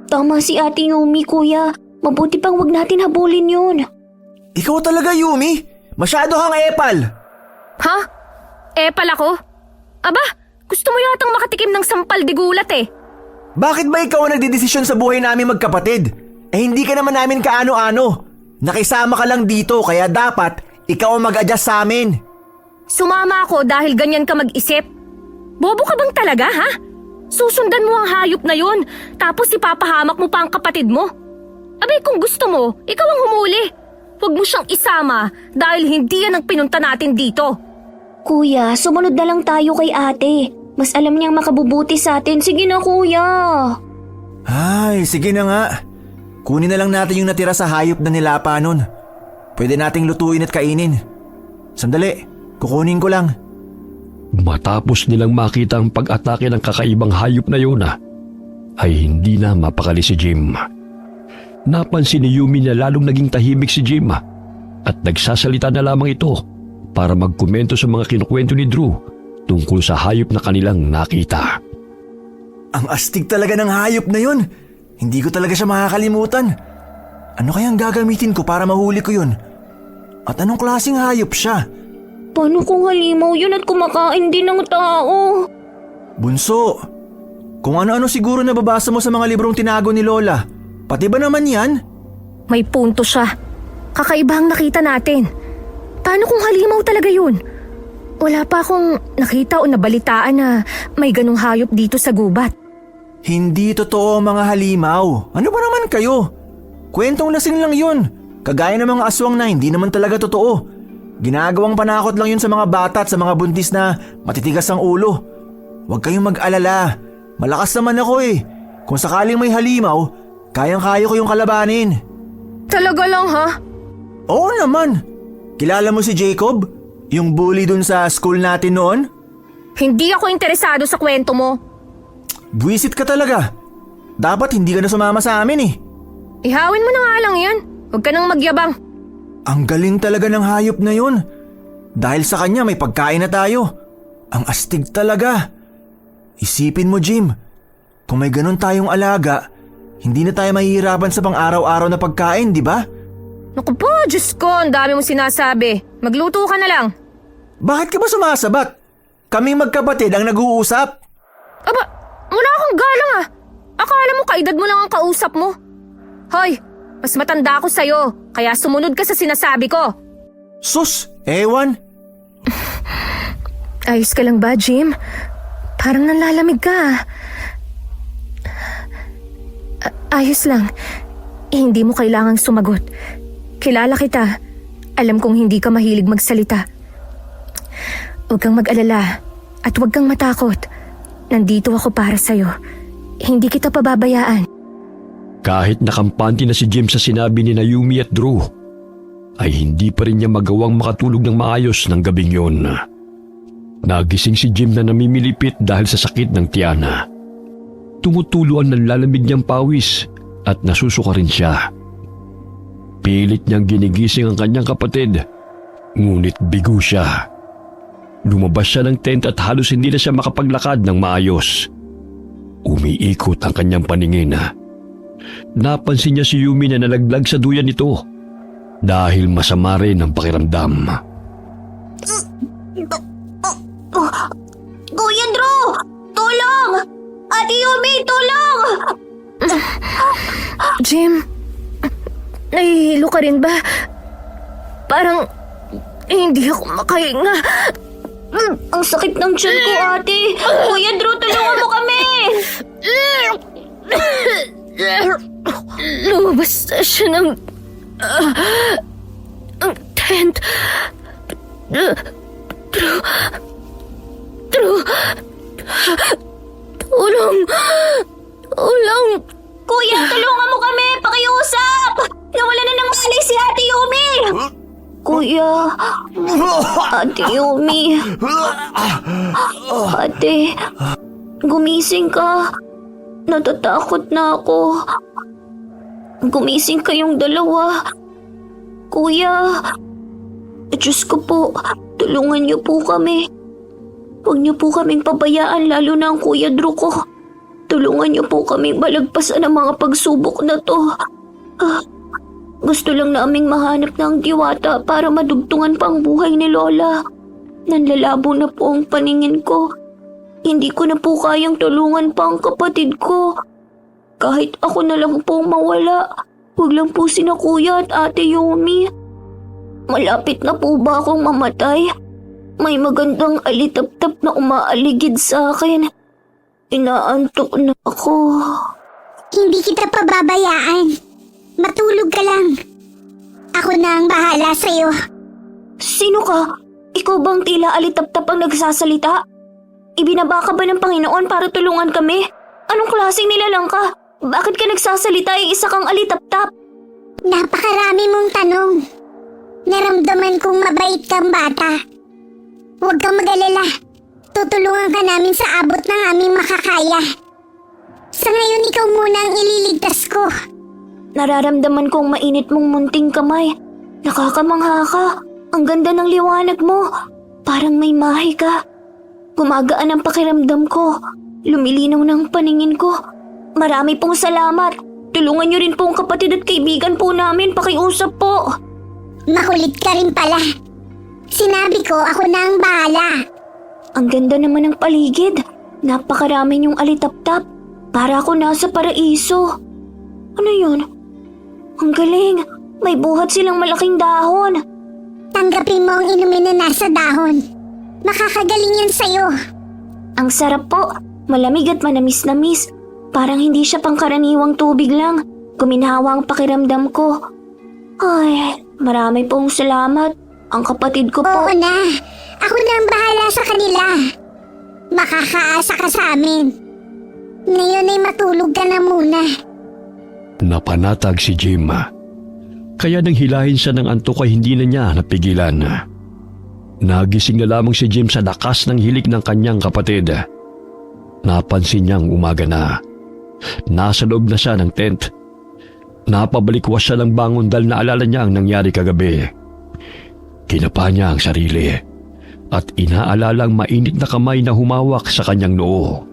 Tama si Ate Yumi, kuya. Mabuti pang wag natin habulin yun. Ikaw talaga, Yumi! Masyado kang epal! Ha? Epal ako? Aba, gusto mo yatang makatikim ng sampal di gulat eh. Bakit ba ikaw ang nagdidesisyon sa buhay namin magkapatid? Eh hindi ka naman namin kaano-ano. Nakisama ka lang dito kaya dapat ikaw ang mag-adjust sa amin. Sumama ako dahil ganyan ka mag-isip. Bobo ka bang talaga, ha? Susundan mo ang hayop na yon, tapos ipapahamak mo pa ang kapatid mo. Abay, kung gusto mo, ikaw ang humuli. Huwag mo siyang isama dahil hindi yan ang pinunta natin dito. Kuya, sumunod na lang tayo kay ate. Mas alam niyang makabubuti sa atin. Sige na, kuya. Ay, sige na nga. Kunin na lang natin yung natira sa hayop na nilapa nun. Pwede nating lutuin at kainin. Sandali, kukunin ko lang. Matapos nilang makita ang pag-atake ng kakaibang hayop na yun, ay hindi na mapakali si Jim. Napansin ni Yumi na lalong naging tahimik si Jim at nagsasalita na lamang ito para magkomento sa mga kinukwento ni Drew tungkol sa hayop na kanilang nakita. Ang astig talaga ng hayop na yun. Hindi ko talaga siya makakalimutan. Ano kayang gagamitin ko para mahuli ko yun? At anong klaseng hayop siya? Paano kung halimaw yun at kumakain din ng tao? Bunso, kung ano-ano siguro nababasa mo sa mga librong tinago ni Lola. Pati ba naman yan? May punto siya. Kakaiba ang nakita natin. Paano kung halimaw talaga yun? Wala pa akong nakita o nabalitaan na may ganong hayop dito sa gubat. Hindi totoo mga halimaw. Ano ba naman kayo? Kwentong lasing lang yun. Kagaya ng mga aswang na hindi naman talaga totoo. Ginagawang panakot lang yun sa mga bata at sa mga buntis na matitigas ang ulo. Huwag kayong mag-alala. Malakas naman ako eh. Kung sakaling may halimaw, kayang-kaya ko yung kalabanin. Talaga lang, ha? Oo naman. Kilala mo si Jacob? Yung bully dun sa school natin noon? Hindi ako interesado sa kwento mo. Buwisit ka talaga. Dapat hindi ka na sumama sa amin eh. Ihawin mo na nga lang yan. Huwag ka nang magyabang. Ang galing talaga ng hayop na yun. Dahil sa kanya may pagkain na tayo. Ang astig talaga. Isipin mo, Jim. Kung may ganun tayong alaga, hindi na tayo mahihirapan sa pang-araw-araw na pagkain, di ba? Naku po, Diyos ko, ang dami mong sinasabi. Magluto ka na lang. Bakit ka ba sumasabat? Kaming magkapatid ang nag-uusap. Aba, wala akong galang ah. Akala mo kaedad mo lang ang kausap mo. Hoy, mas matanda ako sa'yo, kaya sumunod ka sa sinasabi ko. Sus, ewan. Ayos ka lang ba, Jim? Parang nanlalamig ka. Ayos lang. Hindi mo kailangang sumagot. Kilala kita. Alam kong hindi ka mahilig magsalita. Huwag kang mag-alala at huwag kang matakot. Nandito ako para sa'yo. Hindi kita pababayaan. Kahit nakampante na si Jim sa sinabi ni Yumi at Drew, ay hindi pa rin niya magawang makatulog ng maayos ng gabing yun. Nagising si Jim na namimilipit dahil sa sakit ng tiyana. Tumutulo ang nanlalamig niyang pawis at nasusuka rin siya. Pilit niyang ginigising ang kanyang kapatid, ngunit bigo siya. Lumabas siya ng tent at halos hindi na siya makapaglakad ng maayos. Umiikot ang kanyang paningin. Napansin niya si Yumi na nalaglag sa duyan nito dahil masama rin ang pakiramdam. Kuya Drew! Tulong! Ate Yumi, tulong! Jim, nahihilo ka rin ba? Parang hindi ako makahinga. Ang sakit ng tiyan ko, ate. Kuya Drew, tulungan mo kami! Lumabas na siya ng ang tent. True. Tulong. Kuya, tulungan mo kami! Pakiusap! Nawala na ng malay si Ate Yumi! Kuya, Ate Yumi. Ate, gumising ka. Natatakot na ako. Gumising kayong dalawa. Kuya, Diyos ko po, tulungan niyo po kami. Huwag niyo po kaming pabayaan, lalo na ang Kuya Drew ko. Tulungan niyo po kaming malagpasan ang mga pagsubok na to. Gusto lang naming mahanap ng diwata para madugtungan pa ang buhay ni Lola. Nanlalabo na po ang paningin ko. Hindi ko na po kayang tulungan pa ang kapatid ko. Kahit ako na lang po mawala, huwag lang po sina Kuya at Ate Yumi. Malapit na po ba akong mamatay? May magandang alitap-tap na umaaligid sa akin. Inaantok na ako. Hindi kita pababayaan. Matulog ka lang. Ako na ang bahala sa'yo. Sino ka? Ikaw bang tila alitap-tap ang nagsasalita? Ibinaba ka ba ng Panginoon para tulungan kami? Anong klaseng nilalang ka? Bakit ka nagsasalita ay isa kang alitap-tap? Napakarami mong tanong. Naramdaman kong mabait kang bata. Huwag kang mag-alala. Tutulungan ka namin sa abot ng aming makakaya. Sa ngayon, ikaw muna ang ililigtas ko. Nararamdaman kong mainit mong munting kamay. Nakakamangha ka. Ang ganda ng liwanag mo. Parang may mahi ka. Gumagaan ang pakiramdam ko. Lumilinaw ng paningin ko. Marami pong salamat. Tulungan niyo rin po ang kapatid at kaibigan po namin. Pakiusap po. Makulit ka rin pala. Sinabi ko, ako na ang bahala. Ang ganda naman ng paligid. Napakarami niyong alitap-tap. Para ako nasa paraiso. Ano yun? Ang galing. May buhat silang malaking dahon. Tanggapin mo ang inumin na nasa dahon. Makakagaling yan sa'yo. Ang sarap po. Malamig at manamis-namis. Parang hindi siya pangkaraniwang tubig lang. Kuminhawa ang pakiramdam ko. Ay, marami pong salamat. Ang kapatid ko po. Oo na. Ako na ang bahala sa kanila. Makakaasa ka sa amin. Ngayon ay matulog ka na muna. Napanatag si Jim. Kaya nang hilahin siya ng antok ay hindi na niya napigilan. Nagising na lamang si Jim sa lakas ng hilik ng kanyang kapatid. Napansin niyang umaga na. Nasa loob na siya ng tent. Napabalikwas siya ng bangon dahil naalala niya ang nangyari kagabi. Kinapa niya ang sarili at inaalalang mainit na kamay na humawak sa kanyang noo.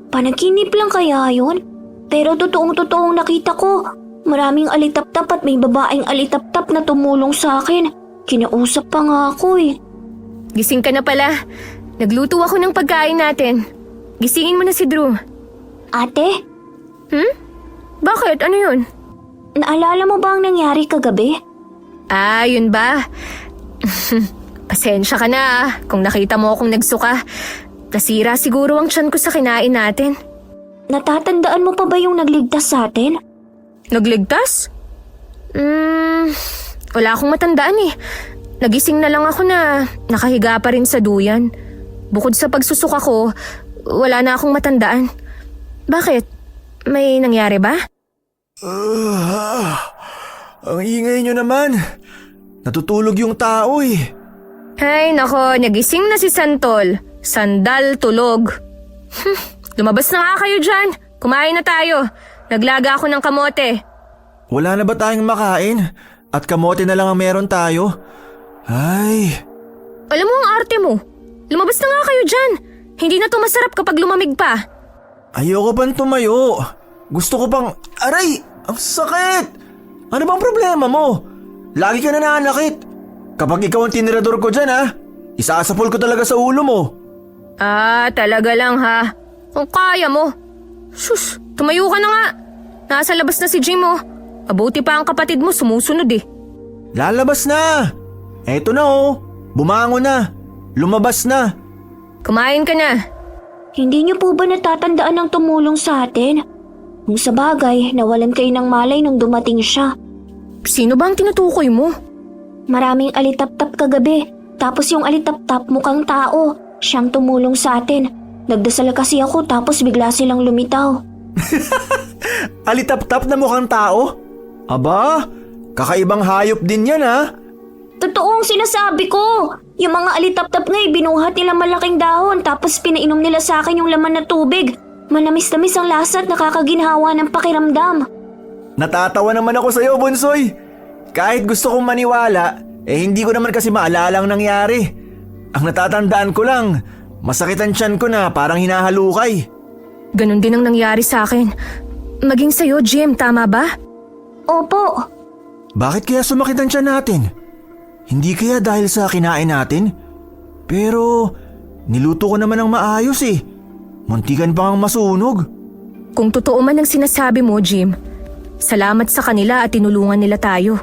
Panaginip lang kaya yun? Pero totoong-totoong nakita ko. Maraming alitap-tap at may babaeng alitap-tap na tumulong sa akin. Kinausap pa nga ako eh. Gising ka na pala. Nagluto ako ng pagkain natin. Gisingin mo na si Drew. Ate, Bakit? Ano yun? naalala mo ba ang nangyari kagabi? Ah, yun ba? Pasensya ka na kung nakita mo akong nagsuka. Nasira siguro ang tiyan ko sa kinain natin. Natatandaan mo pa ba yung nagligtas sa atin? Nagligtas? Wala akong matandaan eh. Nagising na lang ako na nakahiga pa rin sa duyan. Bukod sa pagsusuka ko, wala na akong matandaan. Bakit? May nangyari ba? Ang ingay nyo naman. Natutulog yung tao eh. Ay nako, nagising na si Santol. Sandal tulog. Lumabas na nga kayo dyan. Kumain na tayo. Naglaga ako ng kamote. Wala na ba tayong makain? At kamote na lang ang meron tayo? Ay, Alam mo ang arte mo. Lumabas na nga kayo dyan. Hindi na to masarap kapag lumamig pa. ayoko pang tumayo. Gusto ko pang... Aray! Ang sakit! Ano bang problema mo? Lagi ka na nananakit. Kapag ikaw ang tinirador ko dyan ha, isasapol ko talaga sa ulo mo. Ah, talaga lang ha. Kung kaya mo. Sus, tumayo ka na nga. Nasa labas na si Jim oh. Mabuti pa ang kapatid mo sumusunod eh. Lalabas na! Eto na oh, bumangon na. Lumabas na. Kumain ka na. Hindi niyo po ba natatandaan ng tumulong sa atin? Kung sa bagay, nawalan kayo ng malay nung dumating siya. Sino ba ang tinutukoy mo? Maraming alitap-tap kagabi, tapos yung alitap-tap mukhang tao. Siyang tumulong sa atin. Nagdasal kasi ako tapos bigla silang lumitaw. Alitap-tap na mukhang tao? Aba, kakaibang hayop din yan ha. Totoo ang sinasabi ko. Yung mga alitap-tap nga binuhat nila malaking dahon tapos pinainom nila sa akin yung laman na tubig. Manamis-tamis ang lasa at nakakaginhawa ng pakiramdam. Natatawa naman ako sa'yo, Bunsoy. Kahit gusto kong maniwala, hindi ko naman kasi maalala ang nangyari. Ang natatandaan ko lang, masakit ang tiyan ko na parang hinahalukay. Ganon din ang nangyari sa akin. Maging sa'yo, Jim, tama ba? Opo. Bakit kaya sumakit ang tiyan natin? Hindi kaya dahil sa kinain natin? Pero niluto ko naman ng maayos eh. Muntikan pa ang masunog. Kung totoo man ang sinasabi mo, Jim, salamat sa kanila at tinulungan nila tayo.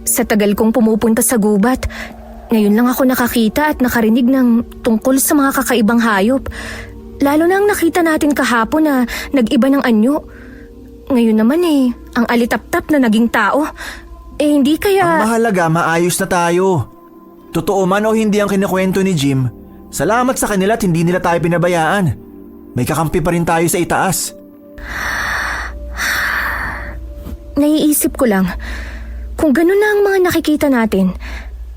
Sa tagal kong pumupunta sa gubat, ngayon lang ako nakakita at nakarinig ng tungkol sa mga kakaibang hayop. Lalo na ang nakita natin kahapon na nag-iba ng anyo. Ngayon naman ang alitap-tap na naging tao. Hindi kaya... Ang mahalaga, maayos na tayo. Totoo man o hindi ang kinakwento ni Jim, salamat sa kanila at hindi nila tayo pinabayaan. May kakampi pa rin tayo sa itaas. Naiisip ko lang, kung ganun na ang mga nakikita natin,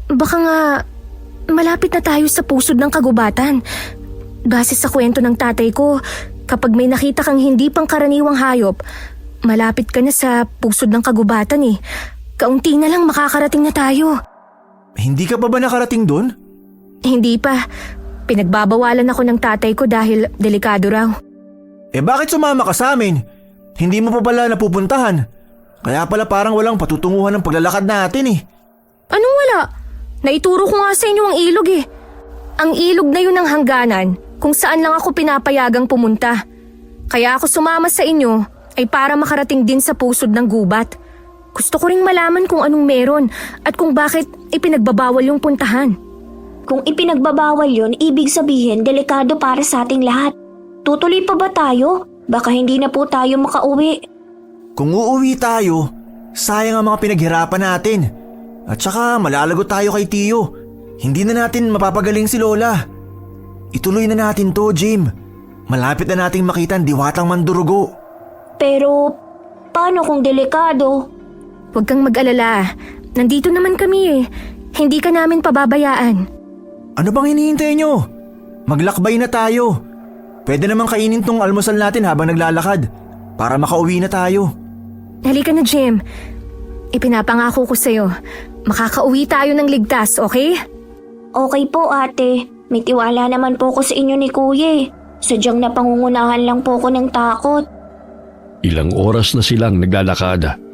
baka nga malapit na tayo sa pusod ng kagubatan. Base sa kwento ng tatay ko, kapag may nakita kang hindi pangkaraniwang hayop, malapit ka na sa pusod ng kagubatan eh. Kaunti na lang makakarating na tayo. Hindi ka pa ba nakarating doon? Hindi pa. Pinagbabawalan ako ng tatay ko dahil delikado raw. Bakit sumama ka sa amin? Hindi mo pa pala napupuntahan. Kaya pala parang walang patutunguhan ng paglalakad natin eh. Anong wala? Naituro ko nga sa inyo ang ilog eh. Ang ilog na yun ang hangganan kung saan lang ako pinapayagang pumunta. Kaya ako sumama sa inyo ay para makarating din sa pusod ng gubat. Gusto ko ring malaman kung anong meron at kung bakit ipinagbabawal yung puntahan. Kung ipinagbabawal yun, ibig sabihin delikado para sa ating lahat. Tutuloy pa ba tayo? Baka hindi na po tayo makauwi. Kung uuwi tayo, sayang ang mga pinaghirapan natin. At saka malalagot tayo kay Tio. Hindi na natin mapapagaling si Lola. Ituloy na natin to, Jim. Malapit na nating makita ang diwatang mandurugo. Pero paano kung delikado? Huwag kang mag-alala. Nandito naman kami eh. Hindi ka namin pababayaan. Ano bang hinihintay nyo? Maglakbay na tayo. Pwede namang kainin tong almusal natin habang naglalakad para makauwi na tayo. Halika na, Jim. Ipinapangako ko sa'yo. Makakauwi tayo ng ligtas, okay? Okay po ate. May tiwala naman po ko sa inyo ni Kuya. Sadyang napangungunahan lang po ko ng takot. Ilang oras na silang naglalakad.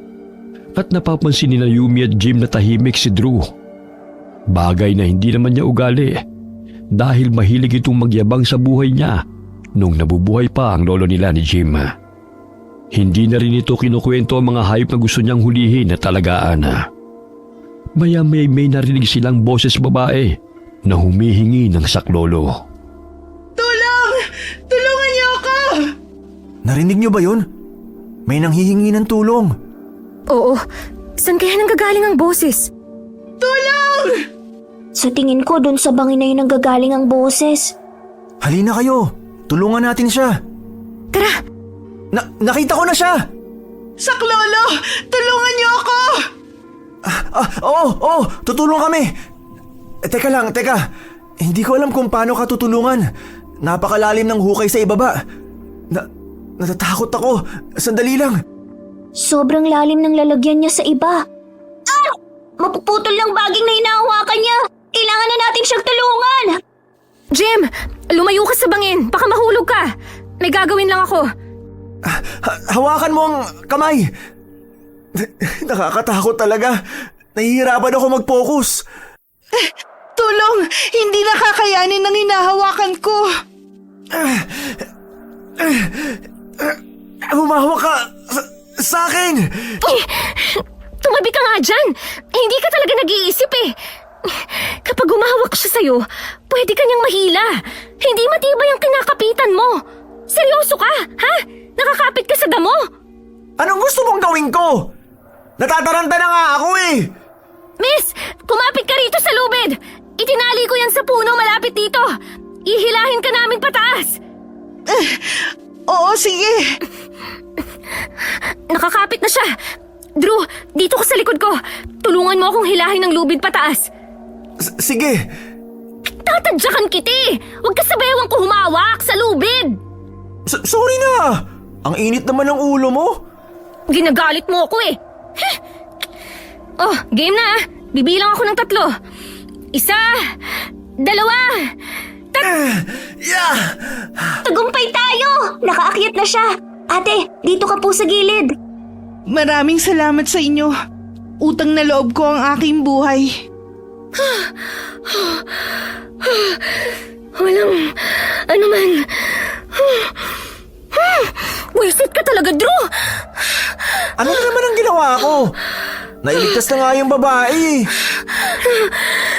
At napapansin nila Yumi at Jim na tahimik si Drew. Bagay na hindi naman niya ugali dahil mahilig itong magyabang sa buhay niya nung nabubuhay pa ang lolo nila ni Jim. Hindi na rin ito kinukwento ang mga hayop na gusto niyang hulihin at talagaan. Maya-maya may narinig silang boses babae na humihingi ng saklolo. Tulong! Tulungan niyo ako! Narinig nyo ba yun? May nanghihingi ng tulong. Oo. Saan kaya nanggagaling ang boses? Tulong! Sa tingin ko dun sa bangin na yun nanggagaling ang boses. Halina kayo, tulungan natin siya. Tara! Nakita ko na siya! Saklolo! Tulungan niyo ako! Oo, tutulong kami. Teka lang. Hindi ko alam kung paano ka tutulungan. Napakalalim ng hukay sa ibaba. Natatakot ako. Sandali lang. Sobrang lalim ng lalagyan niya sa iba. Ah! Mapuputol ng baging na hinahawakan niya. Kailangan na natin siyang tulungan. Jim! Lumayo ka sa bangin. Baka mahulog ka. May gagawin lang ako. Hawakan mo ang kamay. Nakakatakot talaga. Nahihirapan ako mag-focus. Tulong! Hindi nakakayanin ng hinahawakan ko. Humahawak ka sa akin. Tumabi ka nga dyan. Hindi ka talaga nag-iisip eh. Kapag humawak siya sa'yo, pwede ka niyang mahila. Hindi matibay ang kinakapitan mo. Seryoso ka, ha? Nakakapit ka sa damo. Anong gusto mong gawin ko? Natataranta na nga ako eh! Miss, kumapit ka rito sa lubid. Itinali ko yan sa puno malapit dito. Ihilahin ka namin pataas. Oo, sige. Nakakapit na siya. Drew, dito ka sa likod ko. Tulungan mo akong hilahin ng lubid pataas. Sige! Tatadyakan kiti. Huwag ka sabewang ko humawak sa lubid. Sorry na! Ang init naman ng ulo mo. Ginagalit mo ako eh. Heh. Oh, game na ah. Bibilang ako ng 3. 1, 2, Yeah! Tagumpay tayo! Nakaakyat na siya. Ate, dito ka po sa gilid. Maraming salamat sa inyo. Utang na loob ko ang aking buhay. Walang ano man. Wisit ka talaga, Drew. Ano na naman ang ginawa ko? Nailigtas na nga yung babae.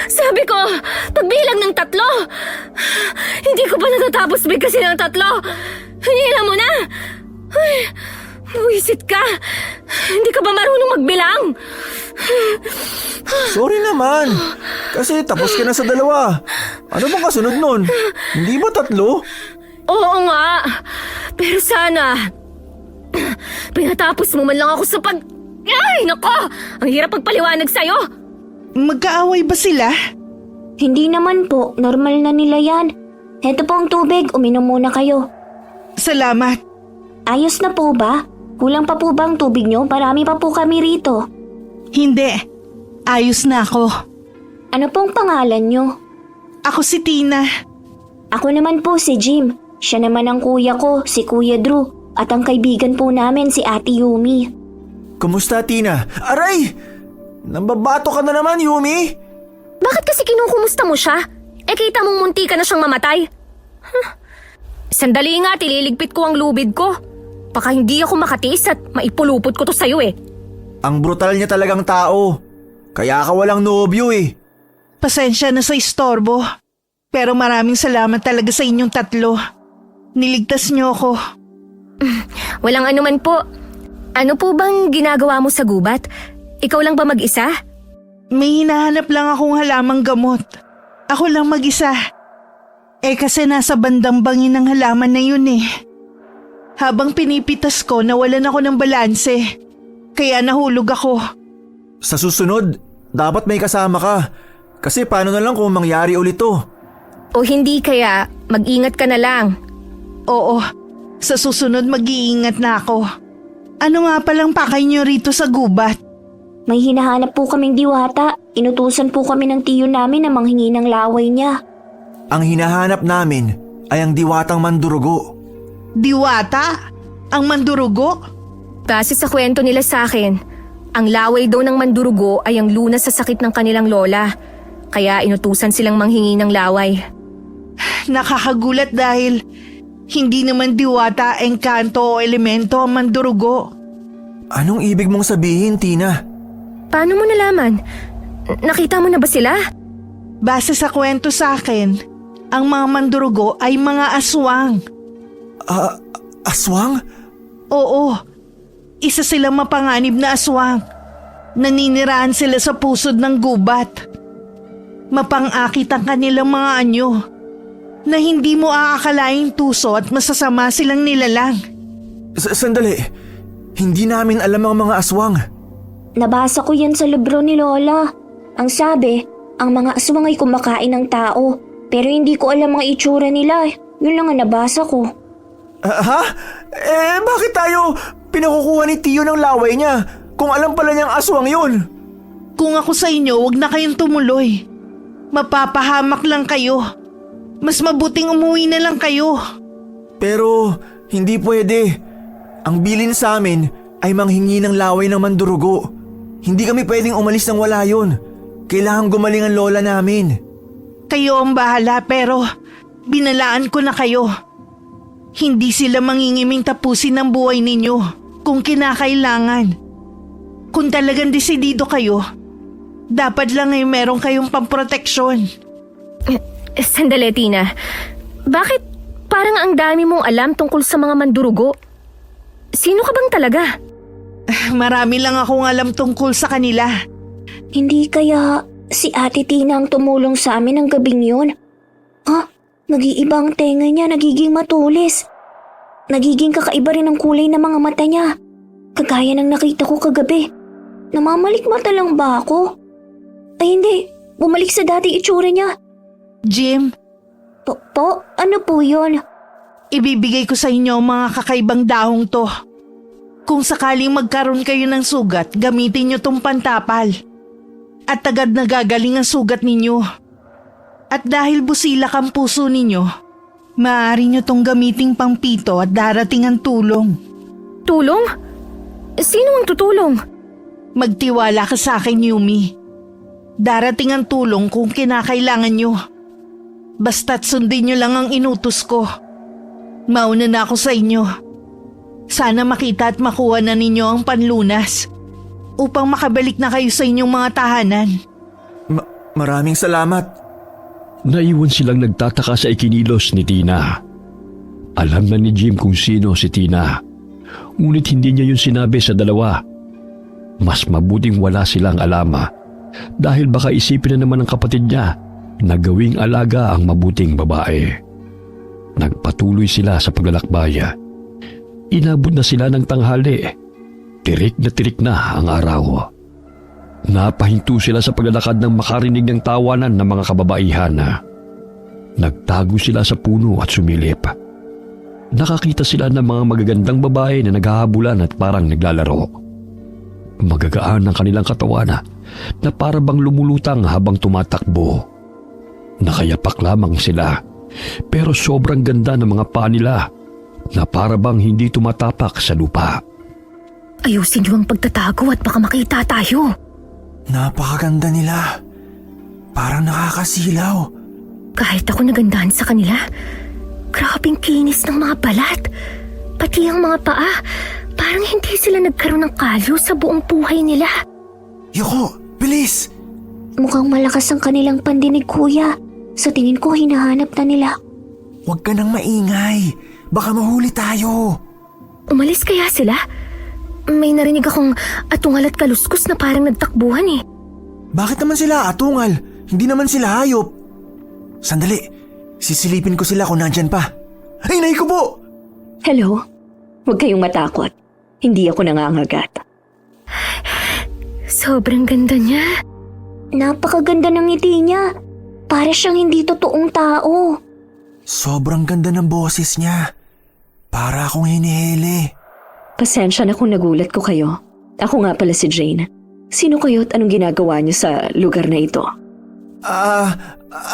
Sabi ko, pagbilang ng 3. Hindi ko pa natatapos bigkasin ng 3. Hinila mo na. Ay, wisit ka. Hindi ka ba marunong magbilang? Sorry naman. Kasi tapos ka na sa 2. Ano bang kasunod nun? Hindi ba 3? Oo nga. Pero sana, pinatapos mo man lang ako sa pag... Ay, nako! Ang hirap pagpaliwanag sa'yo. Magkaaway ba sila? Hindi naman po, normal na nila yan. Heto po ang tubig, uminom muna kayo. Salamat. Ayos na po ba? Kulang pa po ba ang tubig nyo? Marami pa po kami rito. Hindi. Ayos na ako. Ano pong pangalan nyo? Ako si Tina. Ako naman po si Jim. Siya naman ang kuya ko, si Kuya Drew. At ang kaibigan po namin si Ate Yumi. Kumusta, Tina? Aray! Nambabato ka na naman, Yumi! Bakit kasi kinukumusta mo siya? Eh kita mong munti ka na siyang mamatay. Sandali nga, tililigpit ko ang lubid ko. Baka hindi ako makatiis at maipulupot ko to sa'yo eh. Ang brutal niya talagang tao. Kaya ka walang nobyo eh. Pasensya na sa istorbo. Pero maraming salamat talaga sa inyong 3. Niligtas niyo ako. Walang anuman po. Ano po bang ginagawa mo sa gubat? Ikaw lang ba mag-isa? May hinahanap lang akong halamang gamot. Ako lang mag-isa. Eh kasi nasa bandang bangin ng halaman na yun eh. Habang pinipitas ko, nawalan ako ng balanse. Kaya nahulog ako. Sa susunod, dapat may kasama ka. Kasi paano na lang kung mangyari ulit to? O hindi kaya, mag-ingat ka na lang. Oo, sa susunod mag-iingat na ako. Ano nga palang pakay niyo rito sa gubat? May hinahanap po kaming diwata. Inutusan po kami ng tiyo namin na manghingi ng laway niya. Ang hinahanap namin ay ang diwatang mandurugo. Diwata? Ang mandurugo? Base sa kwento nila sa akin, ang laway daw ng mandurugo ay ang lunas sa sakit ng kanilang lola. Kaya inutusan silang manghingi ng laway. Nakakagulat dahil hindi naman diwata, engkanto o elemento ang mandurugo. Anong ibig mong sabihin, Tina? Paano mo nalaman? Nakita mo na ba sila? Base sa kwento sa akin, ang mga mandurugo ay mga aswang. Aswang? Oo, isa silang mapanganib na aswang. Naninirahan sila sa pusod ng gubat. Mapang-akit ang kanilang mga anyo na hindi mo aakalaing tuso at masasama silang nilalang. Sandali, hindi namin alam ang mga aswang. Nabasa ko yan sa libro ni Lola. Ang sabi, ang mga aswang ay kumakain ng tao. Pero hindi ko alam ang itsura nila. Yun lang ang nabasa ko. Ha? Bakit tayo pinakukuha ni Tiyo ng laway niya kung alam pala niyang aswang yun? Kung ako sa inyo, wag na kayong tumuloy. Mapapahamak lang kayo. Mas mabuting umuwi na lang kayo. Pero hindi pwede. Ang bilin sa amin ay manghingi ng laway ng mandurugo. Hindi kami pwedeng umalis nang wala yun. Kailangan gumaling ang lola namin. Kayo ang bahala pero binalaan ko na kayo. Hindi sila mangingiming tapusin ang buhay ninyo kung kinakailangan. Kung talagang desidido kayo, dapat lang ay meron kayong pamproteksyon. Sandali, Tina. Bakit parang ang dami mong alam tungkol sa mga mandurugo? Sino ka bang talaga? Marami lang akong alam tungkol sa kanila. Hindi kaya si Ate Tina ang tumulong sa amin ng gabing yun? Ha? Nag-iiba ang tenga niya, nagiging matulis. Nagiging kakaiba rin ang kulay ng mga mata niya. Kagaya ng nakita ko kagabi. Namamalikmata lang ba ako? Ay hindi, bumalik sa dati itsura niya. Jim, Po? Ano po yun? ibibigay ko sa inyo ang mga kakaibang dahong to. Kung sakaling magkaroon kayo ng sugat, gamitin nyo tong pantapal. At agad nagagaling ang sugat ninyo. At dahil busilak ang puso ninyo, maaari nyo tong gamiting pangpito at darating ang tulong. Tulong? Sino ang tutulong? Magtiwala ka sa akin, Yumi. Darating ang tulong kung kinakailangan nyo. Basta't sundin nyo lang ang inutos ko. Mauna na ako sa inyo. Sana makita at makuha na ninyo ang panlunas upang makabalik na kayo sa inyong mga tahanan. Maraming salamat. Naiwan silang nagtataka sa ikinilos ni Tina. Alam na ni Jim kung sino si Tina. Ngunit hindi niya yun sinabi sa dalawa. Mas mabuting wala silang alama dahil baka isipin na naman ng kapatid niya na gawing alaga ang mabuting babae. Nagpatuloy sila sa paglalakbay. Inabot na sila ng tanghali. Tirik na ang araw. Napahinto sila sa paglalakad ng makarinig ng tawanan ng mga kababaihan. Nagtago sila sa puno at sumilip. Nakakita sila ng mga magagandang babae na naghahabulan at parang naglalaro. Magagaan ang kanilang katawan na para bang lumulutang habang tumatakbo. Nakayapak lamang sila pero sobrang ganda ng mga paa nila na para bang hindi tumatapak sa lupa. Ayusin niyo ang pagtatago at baka makita tayo. Napakaganda nila. Parang nakakasilaw. Kahit ako nagandahan sa kanila, grabing kinis ng mga balat. Pati ang mga paa, parang hindi sila nagkaroon ng kalyo sa buong buhay nila. Yoko, bilis! Mukhang malakas ang kanilang pandinig, kuya. Sa tingin ko, hinahanap na nila. Huwag ka nang maingay. Baka mahuli tayo. Umalis kaya sila? May narinig akong atungal at kaluskos na parang nagtakbuhan eh. Bakit naman sila atungal? Hindi naman sila hayop. Sandali, sisilipin ko sila kung nandyan pa. Ay, nay ko po! Hello? Huwag kayong matakot. Hindi ako nangangagat. Sobrang ganda niya. Napakaganda ng ngiti niya. Para siyang hindi totoong tao. Sobrang ganda ng boses niya. Para akong hinihili. Pasensya na kung nagulat ko kayo. Ako nga pala si Jane. Sino kayo at anong ginagawa niyo sa lugar na ito?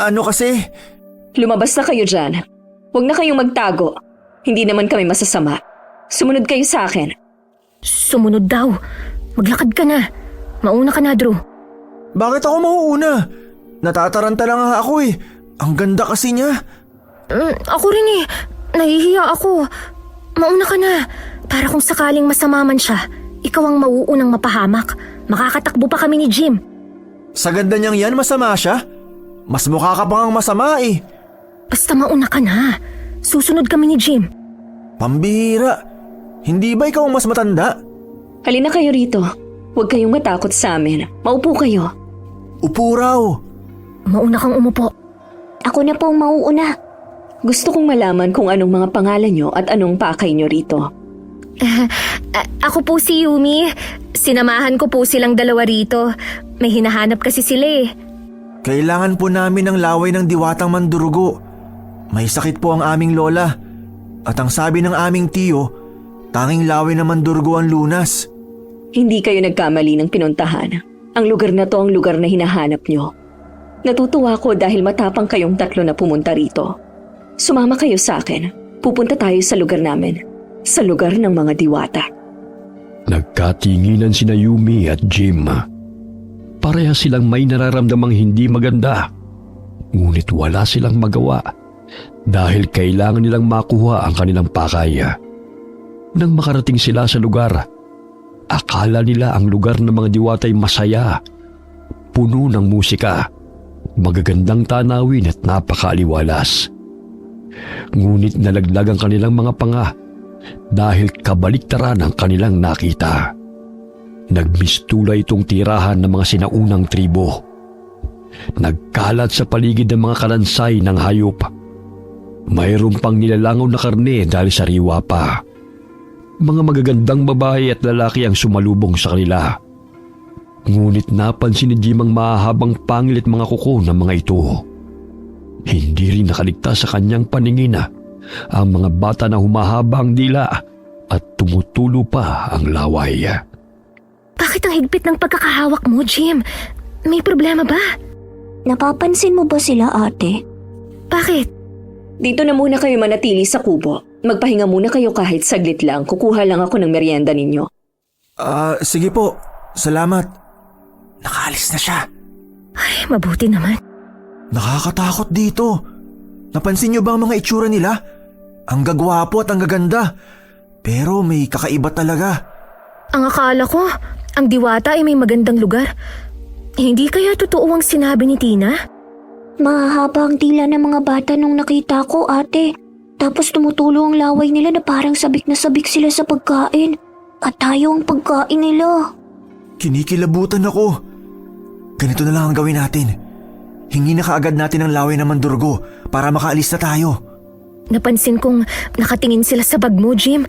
Ano kasi? Lumabas na kayo dyan. Huwag na kayong magtago. Hindi naman kami masasama. Sumunod kayo sa akin. Sumunod daw. Maglakad ka na. Mauna ka na, Drew. Bakit ako mauuna? Natataranta lang ako eh. Ang ganda kasi niya. Ako rin eh. Nahihiya ako. Mauna ka na. Para kung sakaling masama man siya, ikaw ang mauunang mapahamak. Makakatakbo pa kami ni Jim. Sa ganda niyang yan, masama siya? Mas mukha ka pang masama eh. Basta mauna ka na. Susunod kami ni Jim. Pambihira. Hindi ba ikaw ang mas matanda? Halina kayo rito. Huwag kayong matakot sa amin. Maupo kayo. Upo raw. Mauna kang umupo. Ako na po ang mauuna. Gusto kong malaman kung anong mga pangalan nyo at anong pakay nyo rito. Ako po si Yumi. Sinamahan ko po silang dalawa rito. May hinahanap kasi sila eh. Kailangan po namin ng laway ng diwatang mandurugo. May sakit po ang aming lola. At ang sabi ng aming tiyo, tanging laway na mandurugo ang lunas. Hindi kayo nagkamali ng pinuntahan. Ang lugar na to ang lugar na hinahanap nyo. Natutuwa ko dahil matapang kayong tatlo na pumunta rito. Sumama kayo sa akin. Pupunta tayo sa lugar namin. Sa lugar ng mga diwata. Nagkatinginan sina Yumi at Jim. Pareha silang may nararamdamang hindi maganda. Ngunit wala silang magawa dahil kailangan nilang makuha ang kanilang pakay. Nang makarating sila sa lugar, Akala nila ang lugar ng mga diwata ay masaya, puno ng musika, magagandang tanawin at napakaaliwalas. Ngunit nalaglag ang kanilang mga panga dahil kabaliktaran ang kanilang nakita. Nagmistula itong tirahan ng mga sinaunang tribo. Nagkalat sa paligid ng mga kalansay ng hayop. Mayroon pang nilalangaw na karne dahil sariwa pa. Mga magagandang babae at lalaki ang sumalubong sa kanila. Ngunit napansin ni Jim ang mahahabang pangil at mga kuko ng mga ito. Hindi rin nakaligtas sa kanyang paningin ang mga bata na humahaba ang dila at tumutulo pa ang laway. Bakit ang higpit ng pagkakahawak mo, Jim? May problema ba? Napapansin mo ba sila, ate? Bakit? Dito na muna kayo manatili sa kubo. Magpahinga muna kayo kahit saglit lang. Kukuha lang ako ng merienda ninyo. Sige po. Salamat. Nakaalis na siya. Ay, mabuti naman. Nakakatakot dito. Napansin niyo ba ang mga itsura nila? Ang gagwapo at ang gaganda. Pero may kakaiba talaga. Ang akala ko, ang diwata ay may magandang lugar. Hindi kaya totoo ang sinabi ni Tina? Mahahaba ang tila ng mga bata nung nakita ko, ate. Tapos tumutulo ang laway nila na parang sabik na sabik sila sa pagkain. At tayo ang pagkain nila. Kinikilabutan ako. Ganito na lang ang gawin natin. Hingi na kaagad natin ang laway ng mandurgo para makaalis na tayo. Napansin kong nakatingin sila sa bag mo, Jim.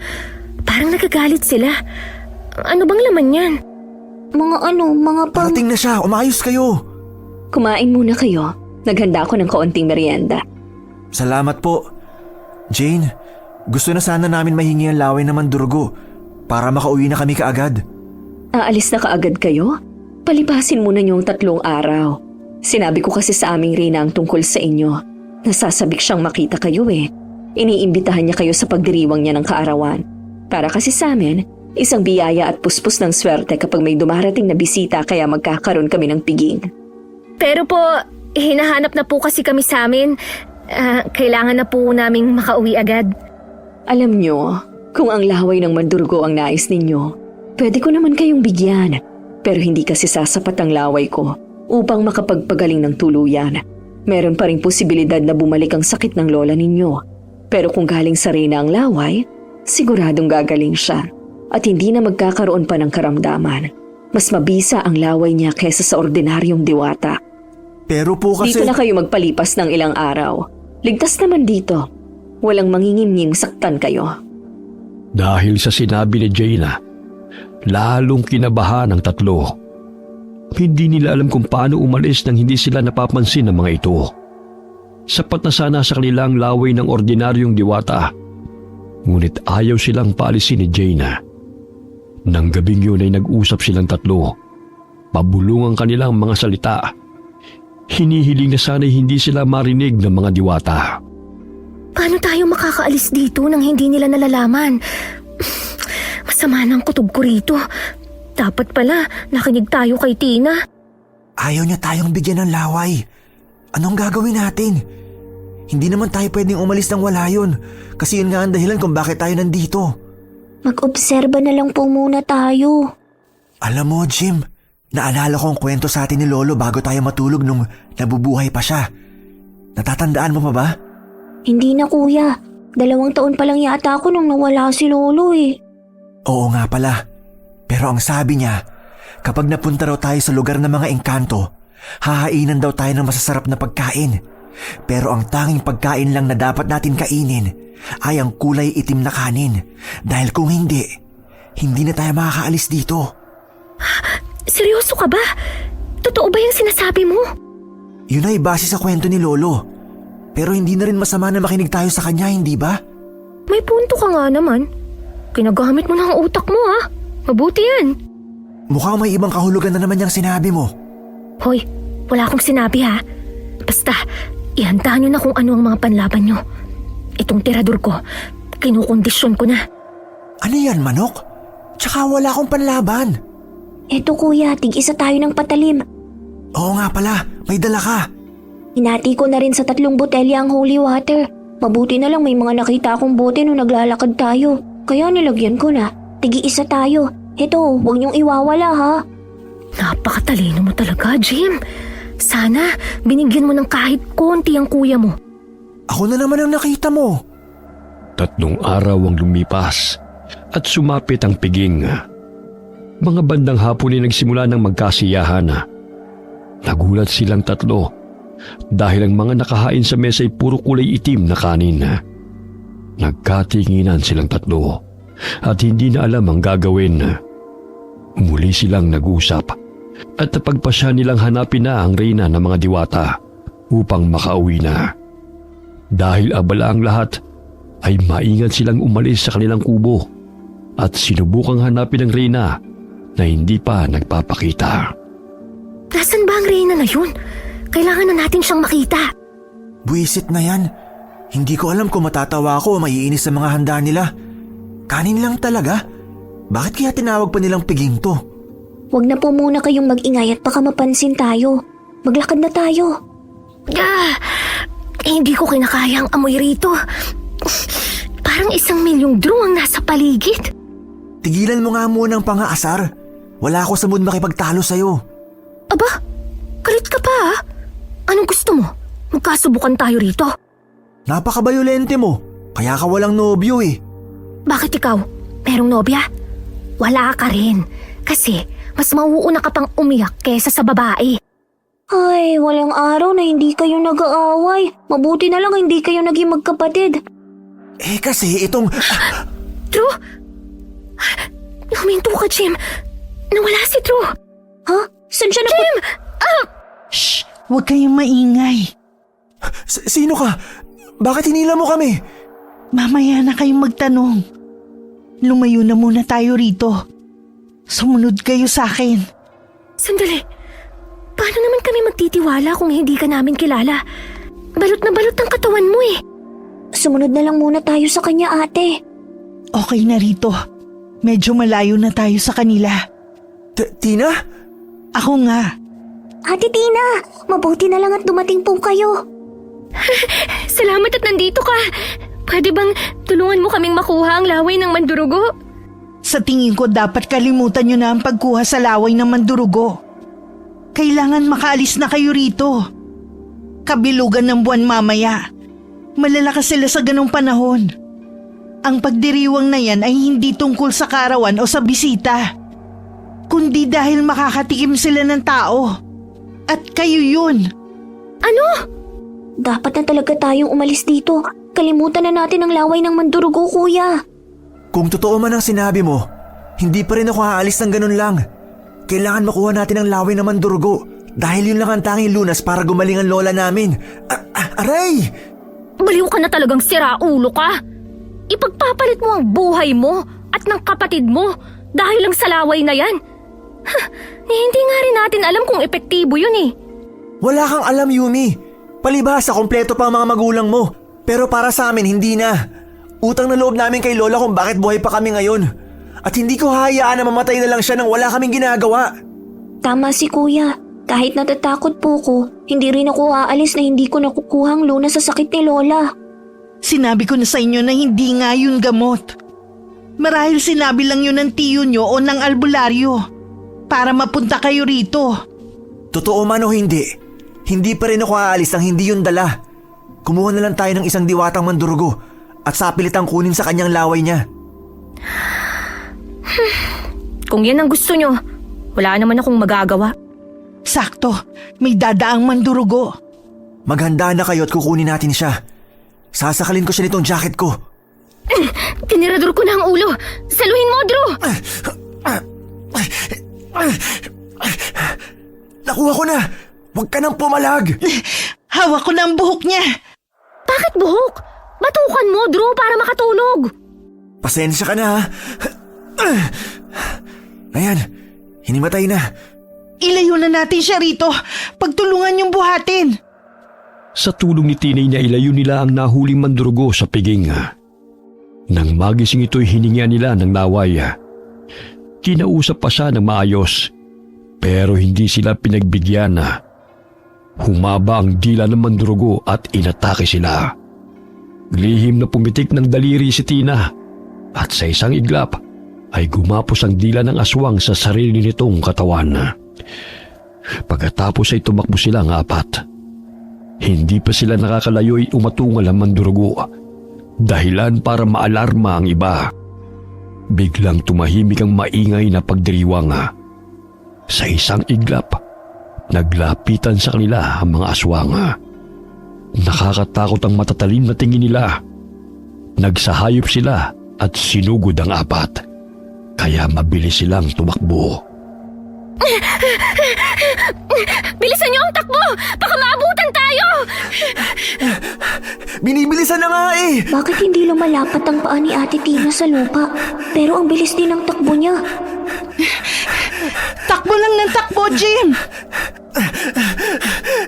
Parang nagagalit sila. Ano bang laman yan? Mga Parating na siya. Umayos kayo. Kumain muna kayo. Naghanda ako ng kaunting merienda. Salamat po. Jane, gusto na sana namin mahingi ang laway ng mandurgo para makauwi na kami kaagad. Aalis na kaagad kayo? Palipasin muna niyong 3 araw. Sinabi ko kasi sa aming Reyna ang tungkol sa inyo. Nasasabik siyang makita kayo eh. Iniimbitahan niya kayo sa pagdiriwang niya ng kaarawan. Para kasi sa amin, isang biyaya at puspos ng swerte kapag may dumarating na bisita kaya magkakaroon kami ng piging. Pero po, hinahanap na po kasi kami sa amin. Kailangan na po naming makauwi agad. Alam niyo, kung ang laway ng mandurgo ang nais ninyo, pwede ko naman kayong bigyan. Pero hindi kasi sasapat ang laway ko upang makapagpagaling ng tuluyan. Meron pa ring posibilidad na bumalik ang sakit ng lola ninyo. Pero kung galing sa Reyna ang laway, siguradong gagaling siya. At hindi na magkakaroon pa ng karamdaman. Mas mabisa ang laway niya kesa sa ordinaryong diwata. Pero po kasi... Dito na kayo magpalipas ng ilang araw. Ligtas naman dito. Walang mangingiming saktan kayo. Dahil sa sinabi ni Jaina, lalong kinabahan ang tatlo. Hindi nila alam kung paano umalis nang hindi sila napapansin ng mga ito. Sapat na sana sa kanilang laway ng ordinaryong diwata. Ngunit ayaw silang paalisin ni Jaina. Nang gabing yun ay nag-usap silang tatlo. Pabulong ang kanilang mga salita. Hinihiling na sana'y hindi sila marinig ng mga diwata. Paano tayo makakaalis dito nang hindi nila nalalaman? Masama ng kutob ko rito. Dapat pala nakinig tayo kay Tina. Ayaw niya tayong bigyan ng laway. Anong gagawin natin? Hindi naman tayo pwedeng umalis nang wala yun. Kasi yun nga ang dahilan kung bakit tayo nandito. Mag-obserba na lang po muna tayo. Alam mo, Jim, naalala ko ang kwento sa atin ni Lolo bago tayo matulog nung nabubuhay pa siya. Natatandaan mo pa ba? Hindi na, kuya. 2 taon pa lang yata ako nung nawala si Lolo eh. Oo nga pala. Pero ang sabi niya, kapag napunta raw tayo sa lugar ng mga engkanto, hahainan daw tayo ng masasarap na pagkain. Pero ang tanging pagkain lang na dapat natin kainin ay ang kulay itim na kanin. Dahil kung hindi na tayo makakaalis dito. Seryoso ka ba? Totoo ba yung sinasabi mo? Yun ay base sa kwento ni Lolo. Pero hindi na rin masama na makinig tayo sa kanya, hindi ba? May punto ka nga naman. Kinagamit mo na ang utak mo ha. Mabuti yan. Mukhang may ibang kahulugan na naman yung sinabi mo. Hoy, wala akong sinabi ha. Basta, ihanda nyo na kung ano ang mga panlaban nyo. Itong tirador ko, kinukondisyon ko na. Ano yan, manok? Tsaka wala akong panlaban. Eto kuya, tig-isa tayo ng patalim. Oo nga pala, may dala ka. Hinati ko na rin sa 3 botelya ang holy water. Mabuti na lang may mga nakita akong bote nung naglalakad tayo. Kaya nilagyan ko na. Tigi-isa tayo. Ito, huwag niyong iwawala ha. Napakatalino mo talaga, Jim. Sana binigyan mo ng kahit konti ang kuya mo. Ako na naman ang nakita mo. 3 araw ang lumipas at sumapit ang piging. Mga bandang hapon ay nagsimula ng magkasiyahan. Nagulat silang 3 dahil ang mga nakahain sa mesa ay puro kulay itim na kanin. Nagkatinginan silang 3 at hindi na alam ang gagawin. Muli silang nag-usap at napagpasya nilang hanapin na ang reyna ng mga diwata upang makauwi na. Dahil abala ang lahat, ay maingat silang umalis sa kanilang kubo at sinubukang hanapin ang reyna na hindi pa nagpapakita. Nasaan ba ang reyna na yun? Kailangan na natin siyang makita. Buwisit na yan. Hindi ko alam kung matatawa ako o maiinis sa mga handa nila. Kanin lang talaga. Bakit kaya tinawag pa nilang piging to? Huwag na po muna kayong mag-ingay at baka mapansin tayo. Maglakad na tayo. Hindi ko kinakaya ang amoy rito. Parang 1,000,000 draw ang nasa paligid. Tigilan mo nga muna ang pangaasar. Wala ako sa mood makipagtalo sa'yo. Aba, galit ka pa ah. Anong gusto mo? Magkasubukan tayo rito. Napakabayolente mo. Kaya ka walang nobyo eh. Bakit ikaw? Merong nobya? Wala ka rin. Kasi mas mauuna ka pang umiyak kesa sa babae. Ay, walang araw na hindi kayo nag-aaway. Mabuti na lang hindi kayo naging magkapatid. Eh kasi itong... Drew? Huminto ka, Jim. Nawala si Drew. Ha? Saan siya Jim! Shh! Huwag kayong maingay. Sino ka? Bakit hinila mo kami? Mamaya na kayong magtanong. Lumayo na muna tayo rito. Sumunod kayo sa akin. Sandali. Paano naman kami magtitiwala kung hindi ka namin kilala? Balot na balot ang katawan mo eh. Sumunod na lang muna tayo sa kanya, ate. Okay na rito. Medyo malayo na tayo sa kanila. Tina? Ako nga. Ate Tina, mabuti na lang at dumating po kayo. Salamat at nandito ka. Pwede bang tulungan mo kaming makuha ang laway ng mandurugo? Sa tingin ko dapat kalimutan nyo na ang pagkuha sa laway ng mandurugo. Kailangan makaalis na kayo rito. Kabilugan ng buwan mamaya. Malalakas sila sa ganong panahon. Ang pagdiriwang na yan ay hindi tungkol sa karawan o sa bisita, kundi dahil makakatikim sila ng tao. At kayo yun. Ano? Dapat na talaga tayong umalis dito. Kalimutan na natin ang laway ng mandurugo, kuya. Kung totoo man ang sinabi mo, hindi pa rin ako aalis ng ganun lang. Kailangan makuha natin ang laway ng mandurugo dahil yun lang ang tanging lunas para gumaling ang lola namin. Aray! Baliw ka na talagang siraulo ka. Ipagpapalit mo ang buhay mo at ng kapatid mo dahil lang sa laway na yan. Hindi nga rin natin alam kung epektibo yun eh. Wala kang alam, Yumi. Palibhasa, kompleto pa ang mga magulang mo. Pero para sa amin, hindi na. Utang na loob namin kay Lola kung bakit buhay pa kami ngayon. At hindi ko hayaan na mamatay na lang siya nang wala kaming ginagawa. Tama si kuya. Kahit natatakot po ko, hindi rin ako aalis na hindi ko nakukuha ang lunas sa sakit ni Lola. Sinabi ko na sa inyo na hindi nga yun gamot. Marahil sinabi lang yun ng tiyo nyo o ng albularyo para mapunta kayo rito. Totoo man o hindi, hindi pa rin ako aalis nang hindi yun dala. Kumuha na lang tayo ng isang diwatang mandurugo at sapilitang kunin sa kanyang laway niya. Kung yan ang gusto nyo, wala naman akong magagawa. Sakto, may dadaang mandurugo. Maghanda na kayo at kukunin natin siya. Sasakalin ko siya nitong jacket ko. Tinirador ko na ang ulo. Saluhin mo, Drew! Nakuha ko na! Huwag ka nang pumalag! Hawak ko na ang buhok niya. Bakit buhok? Batukan mo, Drew, para makatulog. Pasensya ka na ha. Ayan, hinimatay na. Ilayo na natin siya rito. Pagtulungan yung buhatin. Sa tulong ni Tinay na ilayo nila ang nahuling mandurugo sa piging. Nang magising ito'y hininga nila ng laway. Kinausap pa siya ng maayos, pero hindi sila pinagbigyan. Humaba ang dila ng mandurugo at inatake sila. Lihim na pumitik ng daliri si Tina at sa isang iglap ay gumapos ang dila ng aswang sa sarili nitong katawan. Pagkatapos ay tumakbo sila ang apat. Hindi pa sila nakakalayo ay umatungal ang mandurugo. Dahilan para maalarma ang iba. Biglang tumahimik ang maingay na pagdiriwang. Sa isang iglap, naglapitan sa kanila ang mga aswang. Nakakatakot ang matatalim na tingin nila. Nagsahayop sila at sinugod ang apat. Kaya mabilis silang tumakbo. Bilisan niyo ang takbo! Baka maabutan tayo! Binibilisan na nga eh! Bakit hindi lumalapat ang paa ni Ate Tina sa lupa? Pero ang bilis din ng takbo niya. Takbo lang ng takbo, Jim!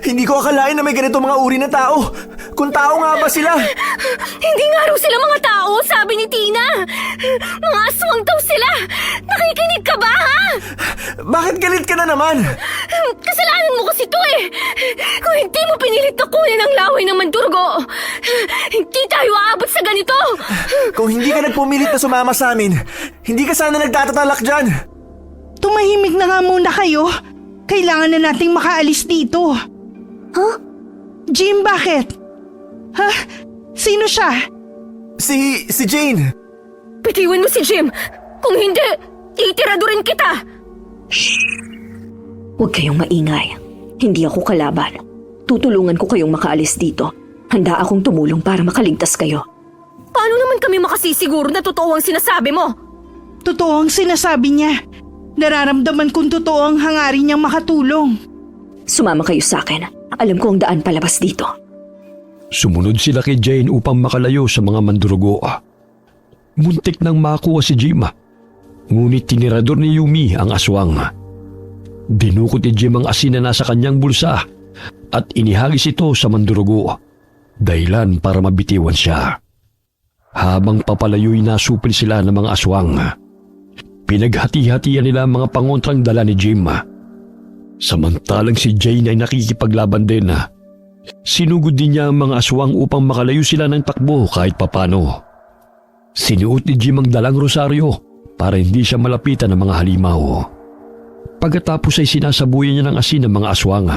Hindi ko akalain na may ganito mga uri na tao. Kung tao nga ba sila? Hindi nga raw sila mga tao, sabi ni Tina! Mga aswang daw sila! Nakikinig ka ba, ha? Bakit galit ka na naman? Kasalanan mo kasi to eh! Kung hindi mo pinilit na kunin ang laway ng mandurgo, hindi tayo aabot sa ganito! Kung hindi ka nagpumilit na sumama sa amin, hindi ka sana nagtatatalak dyan. Tumahimik na nga muna kayo. Kailangan na nating makaalis dito. Huh? Jim, bakit? Ha? Sino siya? Si Jane. Bitiwan mo si Jim! Kung hindi, itiradurin kita! Huwag kayong maingay. Hindi ako kalaban. Tutulungan ko kayong makaalis dito. Handa akong tumulong para makaligtas kayo. Paano naman kami makasisiguro na totoo ang sinasabi mo? Totoo ang sinasabi niya. Nararamdaman kong totoo ang hangarin niyang makatulong. Sumama kayo sa akin. Alam ko ang daan palabas dito. Sumunod sila kay Jane upang makalayo sa mga mandurugo. Muntik nang makuha si Jim. Ngunit tinirador ni Yumi ang aswang. Dinukot ni Jim ang asin na nasa kanyang bulsa at inihagis ito sa mandurugo. Dahilan para mabitiwan siya. Habang papalayo'y nasupil sila ng mga aswang. Pinaghati-hatian nila ang mga pangontrang dala ni Jim. Samantalang si Jane ay nakikipaglaban din. Sinugod din niya ang mga aswang upang makalayo sila ng takbo kahit papano. Sinuot ni Jim ang dalang rosaryo para hindi siya malapitan ng mga halimaw. Pagkatapos ay sinasabuyan niya ng asin ng mga aswang.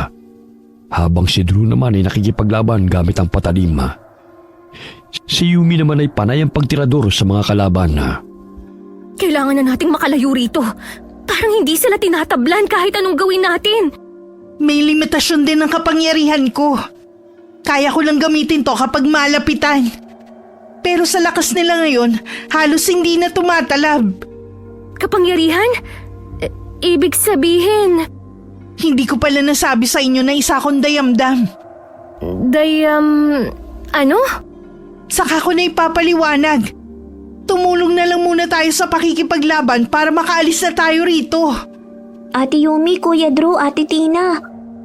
Habang si Drew naman ay nakikipaglaban gamit ang patalim. Si Yumi naman ay panay ang pagtirador sa mga kalaban. Kailangan na nating makalayo rito. Parang hindi sila tinatablan kahit anong gawin natin. May limitasyon din ang kapangyarihan ko. Kaya ko lang gamitin to kapag malapitan. Pero sa lakas nila ngayon, halos hindi na tumatalab. Kapangyarihan? Ibig sabihin... Hindi ko pala nasabi sa inyo na isa akong dayamdam. Ano? Saka ko na ipapaliwanag. Tumulong na lang muna tayo sa pakikipaglaban para makaalis na tayo rito. Ate Yumi, Kuya Drew, Ate Tina.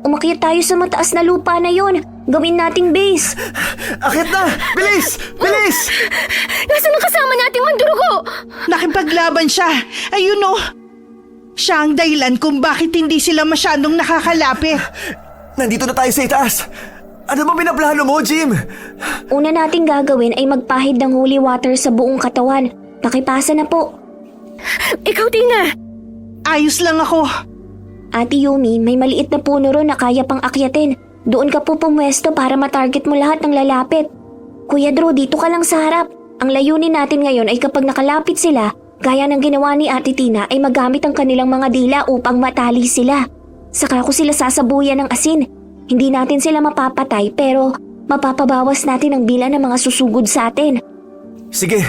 Umakyat tayo sa mataas na lupa na yon. Gawin nating base. Akit na! Bilis! Bilis! Nasaan ang kasama nating mandurugo? Nakipaglaban siya. Ayun o. Siya ang dahilan kung bakit hindi sila masyadong nakakalapit. Nandito na tayo sa itaas. Ano ba pinaplano mo, Jim? Una nating gagawin ay magpahid ng holy water sa buong katawan. Pakipasa na po. Ikaw, Tina. Ayos lang ako. Ate Yumi, may maliit na puno ron na kaya pang akyatin. Doon ka po pumwesto para matarget mo lahat ng lalapit. Kuya Drew, dito ka lang sa harap. Ang layunin natin ngayon ay kapag nakalapit sila, gaya ng ginawa ni Ate Tina ay magamit ang kanilang mga dila upang matali sila. Saka ko sila sasabuyan ng asin. Hindi natin sila mapapatay pero mapapabawas natin ang bilang ng mga susugod sa atin. Sige,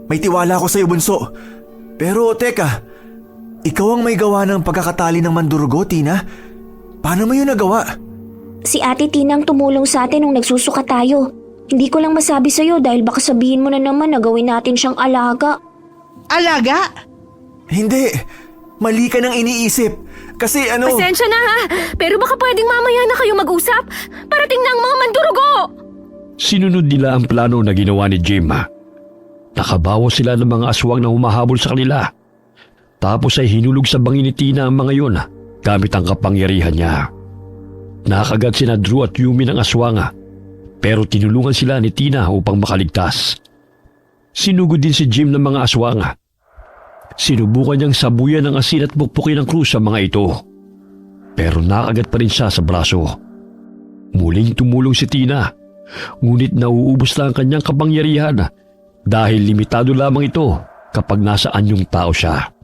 may tiwala ako sa'yo, bunso. Pero teka, ikaw ang may gawa ng pagkakatali ng mandurugo, Tina? Paano mo yun nagawa? Si Ate Tina ang tumulong sa atin nung nagsusuka tayo. Hindi ko lang masabi sa'yo dahil baka sabihin mo na naman na gawin natin siyang alaga. Alaga? Hindi, mali ka nang iniisip. Kasi Pasensya na ha, pero baka pwedeng mamaya na kayo mag-usap. Parating na ang mga mandurugo! Sinunod nila ang plano na ginawa ni Jim. Nakabawas sila ng mga aswang na humahabol sa kanila. Tapos ay hinulog sa bangin ni Tina ang mga yun gamit ang kapangyarihan niya. Nakagat sina Drew at Yumi ng aswang pero tinulungan sila ni Tina upang makaligtas. Sinugod din si Jim ng mga aswang. Sinubukan niyang sabuyan ng asin at pukpukin ng krus sa mga ito. Pero nakagat pa rin siya sa braso. Muling tumulong si Tina, ngunit nauubos na ang kanyang kapangyarihan dahil limitado lamang ito kapag nasa anyong tao siya.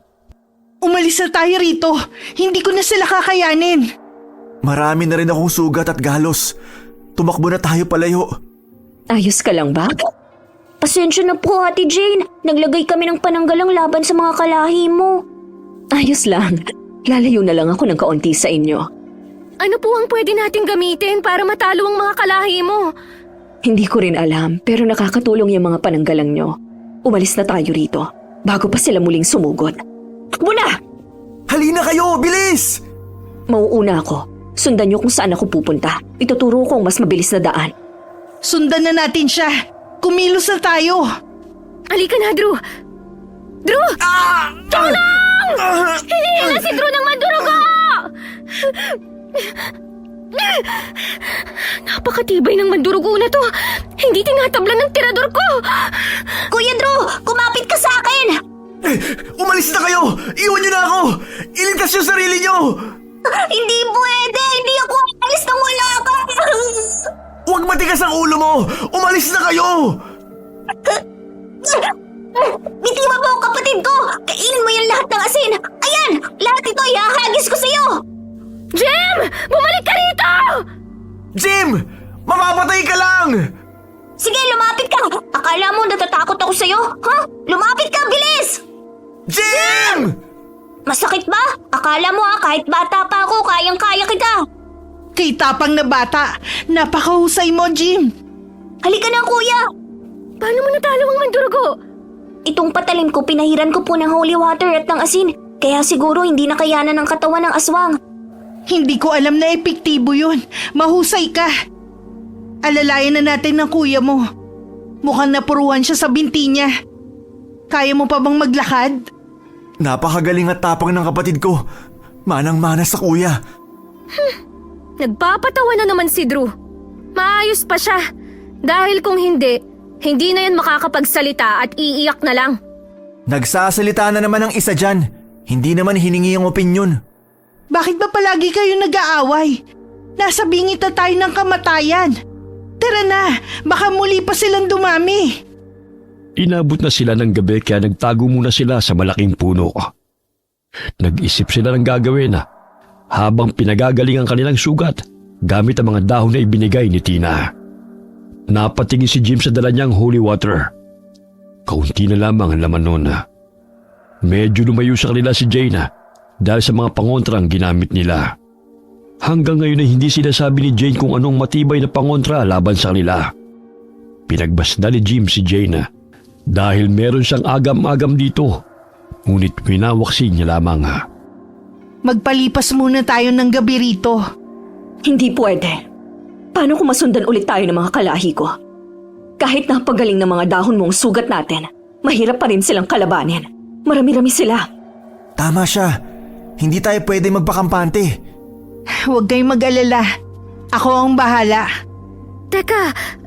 Umalis na tayo rito. Hindi ko na sila kakayanin. Marami na rin akong sugat at galos. Tumakbo na tayo palayo. Ayos ka lang ba? Pasensya na po, Ate Jane. Naglagay kami ng pananggalang laban sa mga kalahi mo. Ayos lang. Lalayo na lang ako ng kaunti sa inyo. Ano po ang pwede nating gamitin para matalo ang mga kalahi mo? Hindi ko rin alam pero nakakatulong yung mga pananggalang nyo. Umalis na tayo rito bago pa sila muling sumugod. Takbo na! Halina kayo! Bilis! Mauuna ako. Sundan nyo kung saan ako pupunta. Ituturo ko ang mas mabilis na daan. Sundan na natin siya. Kumilos na tayo. Halika na, Drew! Drew! Tulong! Hihila si Drew ng mandurugo! Napakatibay ng mandurugo na to. Hindi tinatablan ng tirador ko. Kuya Drew, kumapit ka sa akin! Umalis na kayo! Iwan niyo na ako! Iligtas yung sarili niyo! Hindi pwede! Hindi ako alis nang wala ka! Huwag matigas ang ulo mo! Umalis na kayo! Bitiwan mo ang kapatid ko! Kainin mo yung lahat ng asin! Ayan! Lahat ito ihahagis ko sa'yo! Jim! Bumalik ka rito! Jim! Mamamatay ka lang! Sige, lumapit ka! Akala mo natatakot ako sa'yo? Ha? Lumapit ka! Bilis! Jim! Masakit ba? Akala mo kahit bata pa ako, kayang-kaya kita! Kay tapang na bata. Napakahusay mo, Jim. Halika na, kuya! Paano mo natalo ang mandurugo? Itong patalim ko, pinahiran ko po ng holy water at ng asin. Kaya siguro hindi na kayanan ng katawan ng aswang. Hindi ko alam na epektibo yun. Mahusay ka. Alalayan na natin ng kuya mo. Mukhang napuruhan siya sa binti niya. Kaya mo pa bang maglakad? Napakagaling at tapang ng kapatid ko. Manang-mana sa kuya. Nagpapatawa na naman si Drew. Maayos pa siya. Dahil kung hindi na yan makakapagsalita at iiyak na lang. Nagsasalita na naman ang isa dyan. Hindi naman hiningi ang opinyon. Bakit ba palagi kayo nag-aaway? Nasa bingit na tayo ng kamatayan. Tara na, baka muli pa silang dumami. Inabot na sila ng gabi kaya nagtago muna sila sa malaking puno. Nag-isip sila ng gagawin habang pinagagaling ang kanilang sugat gamit ang mga dahon na ibinigay ni Tina. Napatingin si Jim sa dala niyang holy water. Kaunti na lamang ang laman nun. Medyo lumayo sa kanila si Jane dahil sa mga pangontrang ginamit nila. Hanggang ngayon ay hindi sinasabi ni Jane kung anong matibay na pangontra laban sa kanila. Pinagbasda ni Jim si Jane dahil meron siyang agam-agam dito, ngunit winawaksin niya lamang. Magpalipas muna tayo ng gabi rito. Hindi pwede. Paano kung masundan ulit tayo ng mga kalahi ko? Kahit napagaling ng mga dahon mong sugat natin, mahirap pa rin silang kalabanin. Marami-rami sila. Tama siya. Hindi tayo pwede magpakampante. Huwag kayong mag-alala. Ako ang bahala. Teka,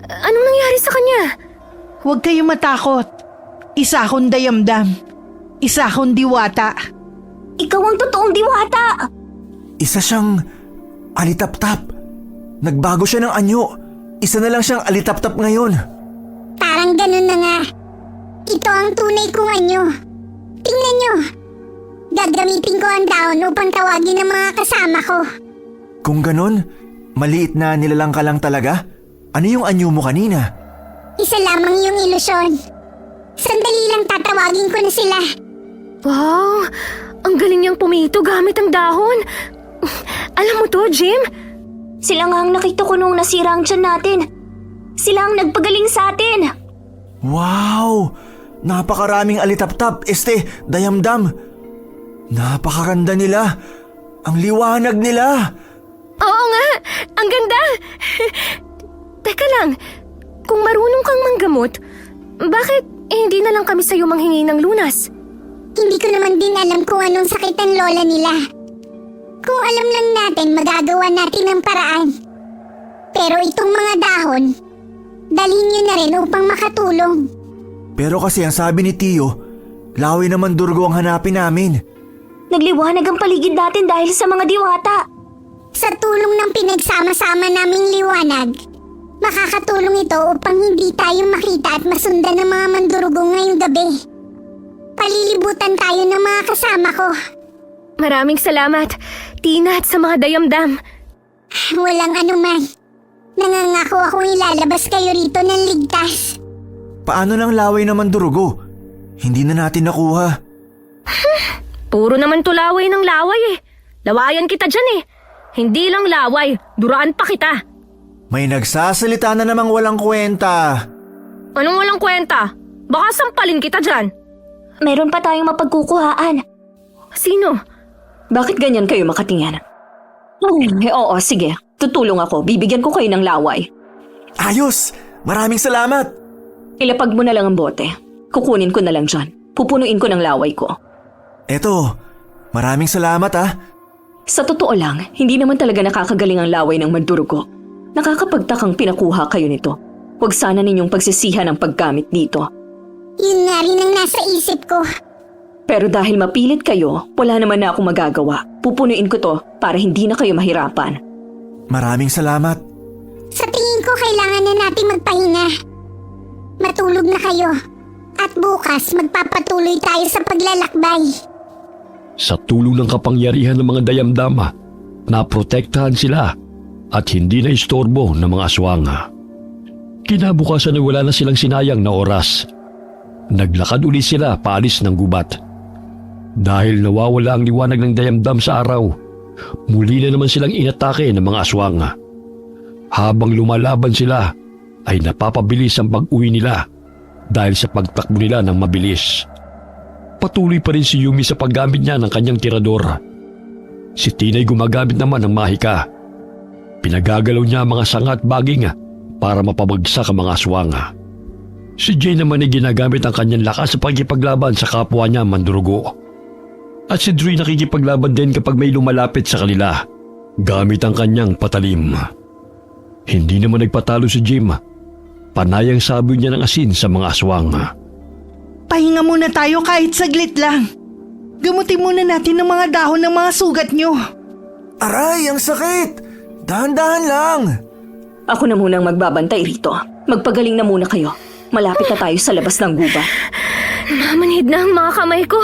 anong nangyari sa kanya? Huwag kayong matakot. Isa akong dayamdam. Isa akong diwata. Ikaw ang totoong diwata! Isa siyang alitap-tap. Nagbago siya ng anyo. Isa na lang siyang alitap-tap ngayon. Parang ganun na nga. Ito ang tunay kong anyo. Tingnan nyo. Gagamitin ko ang dahon upang tawagin ang mga kasama ko. Kung ganun, maliit na nilalang ka lang talaga? Ano yung anyo mo kanina? Isa lamang yung ilusyon. Sandali lang tatawagin ko na sila. Wow, ang galing niyang pumito gamit ang dahon. Alam mo to, Jim? Sila nga ang nakita ko nung nasira ang tiyan natin. Sila ang nagpagaling sa atin. Wow! Napakaraming alitap-tap, dayamdam. Napakaganda nila. Ang liwanag nila. Oo nga, ang ganda. Teka lang, kung marunong kang manggamot, bakit hindi na lang kami sa'yo manghingi ng lunas? Hindi ko naman din alam kung anong sakit ang lola nila. Kung alam lang natin, magagawa natin ang paraan. Pero itong mga dahon, dalhin nyo na rin upang makatulong. Pero kasi ang sabi ni Tio, Laway naman Durgo ang hanapin namin. Nagliwanag ang paligid natin dahil sa mga diwata. Sa tulong ng pinagsama-sama naming liwanag, makakatulong ito upang hindi tayo makita at masundan ng mga mandurugo ngayong gabi. Palilibutan tayo ng mga kasama ko. Maraming salamat, Tina, at sa mga dayamdam. Walang anuman. Nangangako akong ilalabas kayo rito ng ligtas. Paano ng laway naman Durgo? Hindi na natin nakuha. Puro naman to laway ng laway eh. Lawayan kita dyan eh. Hindi lang laway, duraan pa kita. May nagsasalita na namang walang kwenta. Anong walang kwenta? Baka sampalin kita dyan. Meron pa tayong mapagkukuhaan. Sino? Bakit ganyan kayo makatingin? Oo, sige. Tutulong ako. Bibigyan ko kayo ng laway. Ayos! Maraming salamat! Ilapag mo na lang ang bote. Kukunin ko na lang dyan. Pupunuin ko ng laway ko. Eto, maraming salamat ah. Sa totoo lang, hindi naman talaga nakakagaling ang laway ng Mandurugo. Nakakapagtakang pinakuha kayo nito. Huwag sana ninyong pagsisihan ang paggamit dito. Yun nga rin ang nasa isip ko. Pero dahil mapilit kayo, wala naman na akong magagawa. Pupunuin ko to para hindi na kayo mahirapan. Maraming salamat. Sa tingin ko kailangan na nating magpahinga. Matulog na kayo. At bukas magpapatuloy tayo sa paglalakbay. Sa tulong ng kapangyarihan ng mga dayamdama, naprotektahan sila at hindi na istorbo ng mga aswanga. Kinabukasan ay wala na silang sinayang na oras. Naglakad uli sila paalis ng gubat. Dahil nawawala ang liwanag ng dayamdam sa araw, muli na naman silang inatake ng mga aswanga. Habang lumalaban sila, ay napapabilis ang pag-uwi nila dahil sa pagtakbo nila ng mabilis. Patuloy pa rin si Yumi sa paggamit niya ng kanyang tirador. Si Tinay gumagamit naman ng mahika. Pinagagalaw niya ang mga sanga at baging para mapabagsak ang mga aswanga. Si Jay naman ay ginagamit ang kanyang lakas sa pagkipaglaban sa kapwa niya Mandurugo. At si Dre nakikipaglaban din kapag may lumalapit sa kanila, gamit ang kanyang patalim. Hindi naman nagpatalo si Jim. Panayang sabi niya ng asin sa mga aswanga. Pahinga muna tayo kahit saglit lang. Gamutin muna natin ng mga dahon ng mga sugat nyo. Aray, ang sakit! Dahan-dahan lang! Ako na munang magbabantay rito. Magpagaling na muna kayo. Malapit na tayo sa labas ng gubat. Mamanhid na ang mga kamay ko.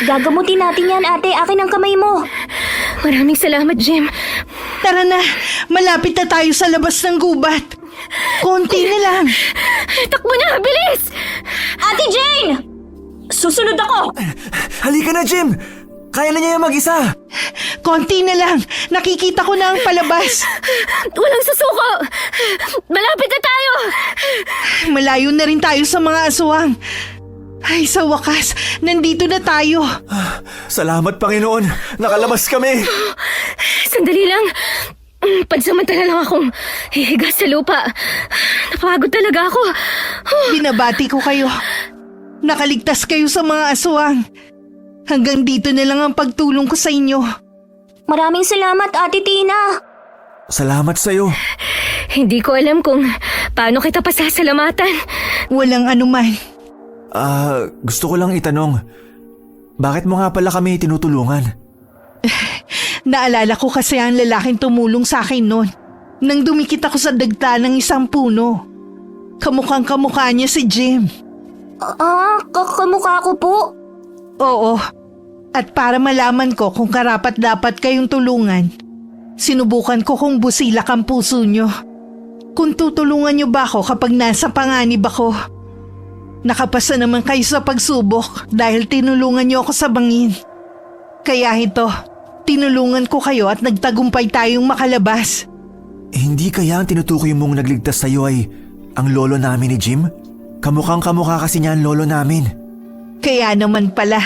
Gagamutin natin yan, ate. Akin ang kamay mo. Maraming salamat, Jim. Tara na, malapit na tayo sa labas ng gubat. Konti na lang. Takbo na, bilis! Ate Jane! Susunod ako! Halika na, Jim! Kaya na niya yung mag-isa! Konti na lang. Nakikita ko na ang palabas. Walang susuko! Malapit na tayo! Malayo na rin tayo sa mga aswang. Ay, sa wakas, nandito na tayo. Salamat, Panginoon! Nakalabas kami! Sandali lang. Pansamantala lang akong hihiga sa lupa. Napagod talaga ako. Binabati ko kayo. Nakaligtas kayo sa mga aswang. Hanggang dito na lang ang pagtulong ko sa inyo. Maraming salamat, Ate Tina. Salamat sa'yo. Hindi ko alam kung paano kita pasasalamatan. Walang anuman. Gusto ko lang itanong, bakit mo nga pala kami tinutulungan? Naalala ko kasi ang lalaking tumulong sa akin noon nang dumikit ako sa dagta ng isang puno. Kamukhang kamukha niya si Jim. Kamukha ko po. Oo. At para malaman ko kung karapat dapat kayong tulungan, sinubukan ko kung busilak ang puso niyo. Kung tutulungan niyo ba ako kapag nasa panganib ako. Nakapasa naman kayo sa pagsubok dahil tinulungan niyo ako sa bangin. Kaya ito, tinulungan ko kayo at nagtagumpay tayong makalabas. Hindi kaya ang tinutukoy mong nagligtas sa'yo ay ang lolo namin ni Jim? Kamukhang kamukha kasi niya ang lolo namin. Kaya naman pala,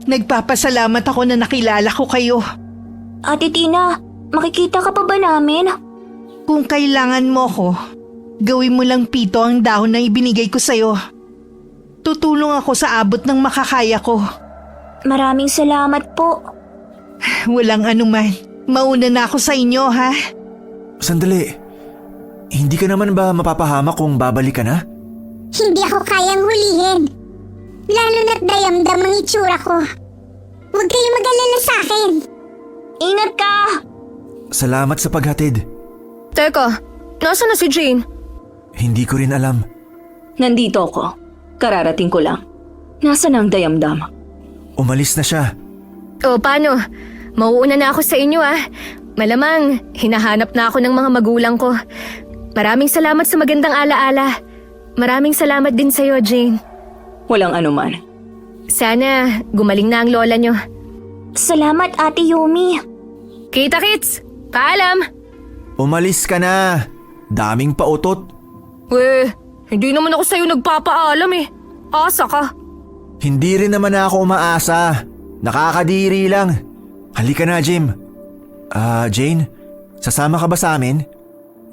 nagpapasalamat ako na nakilala ko kayo. Ate Tina, makikita ka pa ba namin? Kung kailangan mo ko, gawin mo lang pito ang dahon na ibinigay ko sa'yo. Tutulong ako sa abot ng makakaya ko. Maraming salamat po. Walang anuman. Mauna na ako sa inyo, ha? Sandali, hindi ka naman ba mapapahamak kung babalik ka na? Hindi ako kayang hulihin. Lalo na't dayamdam ang itsura ko. Huwag kayong mag-alala sa akin. Ingat ka! Salamat sa paghatid. Teka, nasa na si Jane? Hindi ko rin alam. Nandito ako. Kararating ko lang. Nasaan ang dayamdam? Umalis na siya. O paano? Mauuna na ako sa inyo Malamang, hinahanap na ako ng mga magulang ko. Maraming salamat sa magandang alaala. Maraming salamat din sa'yo, Jane. Walang anuman. Sana gumaling na ang lola nyo. Salamat, Ate Yumi. Kita-kits! Paalam! Umalis ka na. Daming pautot. Hindi naman ako sa'yo nagpapaalam Asa ka. Hindi rin naman ako umaasa. Nakakadiri lang. Halika na, Jim. Jane, sasama ka ba sa amin?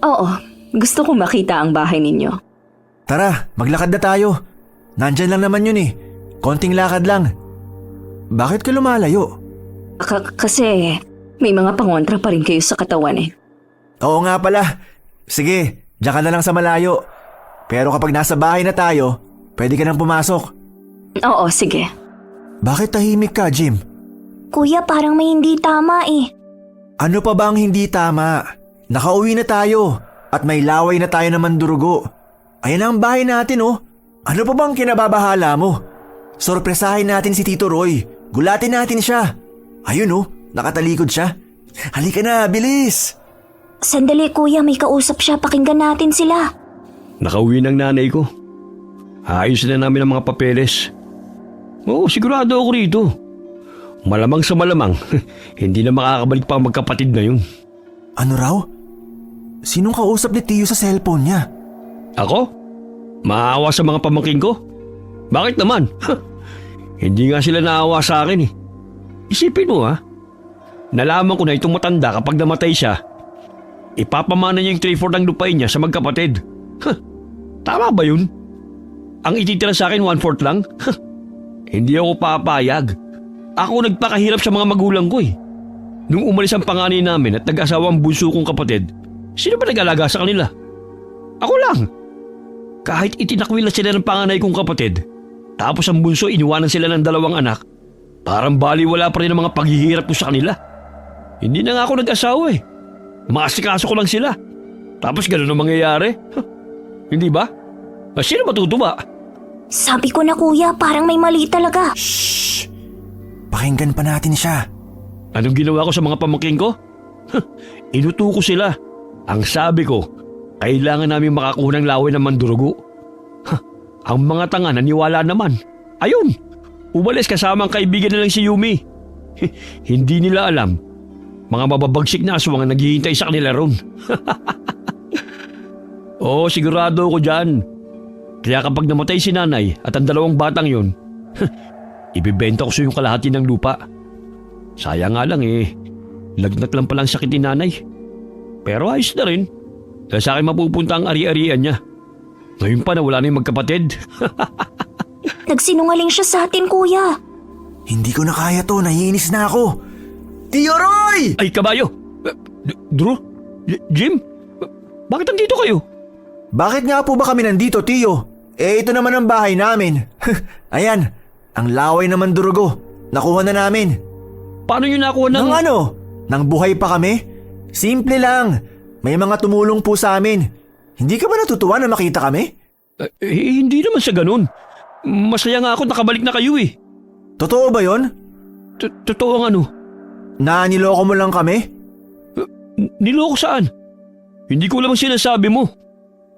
Oo, gusto kong makita ang bahay ninyo. Tara, maglakad na tayo. Nandyan lang naman yun Konting lakad lang. Bakit ka lumalayo? Kasi may mga pangontra pa rin kayo sa katawan Oo nga pala. Sige, diyan ka na lang sa malayo. Pero kapag nasa bahay na tayo, pwede ka nang pumasok. Oo, sige. Bakit tahimik ka, Jim? Kuya, parang may hindi tama Ano pa ba ang hindi tama? Nakauwi na tayo at may laway na tayo na mandurugo. Ayan ang bahay natin Ano pa bang kinababahala mo? Sorpresahin natin si Tito Roy. Gulatin natin siya. Ayun nakatalikod siya. Halika na, bilis! Sandali, kuya, may kausap siya. Pakinggan natin sila. Nakauwi ng nanay ko. Ayos na namin ang mga papeles. Oo, sigurado ako rito. Malamang sa malamang, hindi na makakabalik pa ang magkapatid na yun. Ano raw? Sinong kausap ni Tio sa cellphone niya? Ako? Maawa sa mga pamangkin ko? Bakit naman? Hindi nga sila naawa sa akin Isipin mo nalaman ko na itong matanda kapag namatay siya, ipapamana niya yung 3/4 ng lupain niya sa magkapatid. Tama ba yun? Ang ititira sa akin 1/4 lang? Hindi ako papayag. Ako nagpakahirap sa mga magulang ko Nung umalis ang panganay namin at nag-asawang bunso kong kapatid, sino ba nag-alaga sa kanila? Ako lang. Kahit itinakwil na sila ng panganay kong kapatid, tapos ang bunso iniwanan sila ng 2 anak, parang baliwala pa rin ang mga paghihirap ko sa kanila. Hindi na nga ako nag-asawa Maasikaso ko lang sila. Tapos ganun ang mangyayari. Hindi ba? Sino matutuwa? Sabi ko na, kuya, parang may mali talaga. Shh! Pakinggan pa natin siya. Anong ginawa ko sa mga pamangkin ko? Inuto ko sila. Ang sabi ko, kailangan namin makakuha ng laway ng mandurugo. Ang mga tanga naniwala naman. Ayun, umalis kasama ang kaibigan nilang si Yumi. Hindi nila alam. Mga mababagsik na aswang ang naghihintay sa kanila ron. Oo, sigurado ako dyan. Kaya kapag namatay si nanay at ang 2 batang yun, ibibenta ko sa yung kalahati ng lupa. Sayang nga lang lagnat lang palang sakit ni nanay. Pero ayos na rin. Dahil sa akin mapupunta ang ari-arian niya. Ngayon pa na wala na yung magkapatid. Nagsinungaling siya sa atin, kuya. Hindi ko na kaya to, naiinis na ako. Tio Roy! Ay, kabayo! Drew? Jim? Bakit nandito kayo? Bakit nga po ba kami nandito, Tio? Ito naman ang bahay namin. Ayan, ang laway na mandurugo. Nakuha na namin. Paano nyo nakuha ng... Nang ano? Nang buhay pa kami? Simple lang. May mga tumulong po sa amin. Hindi ka ba natutuwa na makita kami? Hindi naman sa ganun. Masaya nga ako nakabalik na kayo Totoo ba yon? Totoo ang ano? Na niloko mo lang kami? Niloko saan? Hindi ko lang sinasabi mo.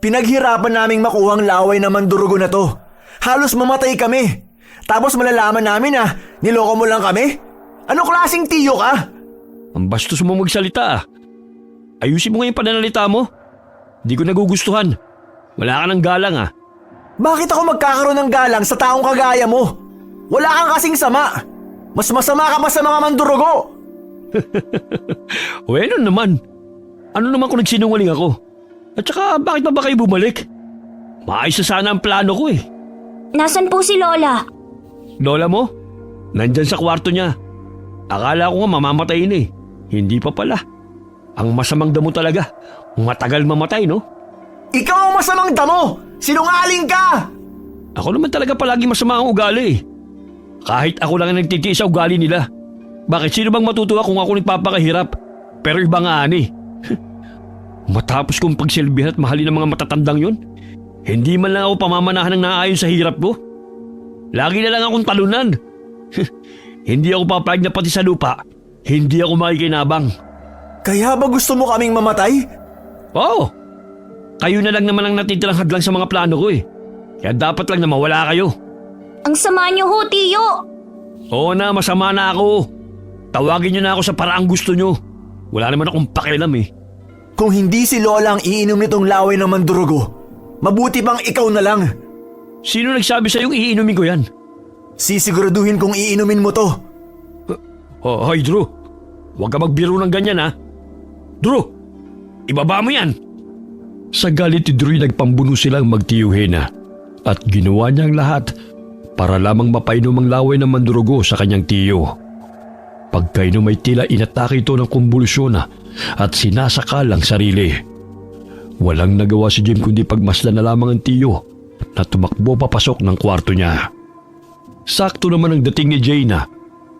Pinaghirapan naming makuha ang laway na mandurugo na to. Halos mamatay kami. Tapos malalaman namin na niloko mo lang kami? Anong klaseng tiyo ka? Ang bastos mo magsalita Ayusin mo nga yung pananalita mo. Di ko nagugustuhan. Wala ka ng galang Bakit ako magkakaroon ng galang sa taong kagaya mo? Wala kang kasing sama. Mas masama ka pa sa mga mandurugo. O ano naman? Ano naman kung nagsinungaling ako? At saka bakit pa ba kayo bumalik? Maayos na sana ang plano ko Nasaan po si Lola? Lola mo? Nandyan sa kwarto niya. Akala ko nga mamamatay na Hindi pa pala. Ang masamang damo talaga. Matagal mamatay, no? Ikaw ang masamang damo! Sinungaling ka! Ako naman talaga palagi masama ang ugali. Kahit ako lang ang nagtitiis sa ugali nila. Bakit sino bang matutuwa kung ako nagpapakahirap? Pero iba nga ani. Matapos kong pagsilbihan at mahalin ng mga matatandang yun, hindi man lang ako pamamanahan ng naayon sa hirap ko. Lagi na lang akong talunan. Hindi ako papayag na pati sa lupa, hindi ako makikinabang. Kaya ba gusto mo kaming mamatay? Oo. Kayo na lang naman ang natitirang hadlang sa mga plano ko eh. Kaya dapat lang na mawala kayo. Ang sama niyo ho, Tiyo! Oo na, masama na ako. Tawagin niyo na ako sa paraang gusto niyo. Wala naman akong pakialam eh. Kung hindi si Lola ang iinom nitong laway ng mandurugo, mabuti pang ikaw na lang. Sino nagsabi sa'yong iinumin ko yan? Sisiguraduhin kong iinumin mo to. Hoy Drew, huwag ka magbiro ng ganyan ha. Drew, ibaba mo yan. Sa galit ni Drew nagpambuno silang magtiyuhin at ginawa niya ang lahat para lamang mapainom ang laway ng mandurugo sa kanyang tiyo. Pagkainom ay tila inatake ito ng kumbulusyon at sinasakal ang sarili. Walang nagawa si Jim kundi pagmasdan na lamang ang tiyo na tumakbo papasok ng kwarto niya. Sakto naman ang dating ni Jane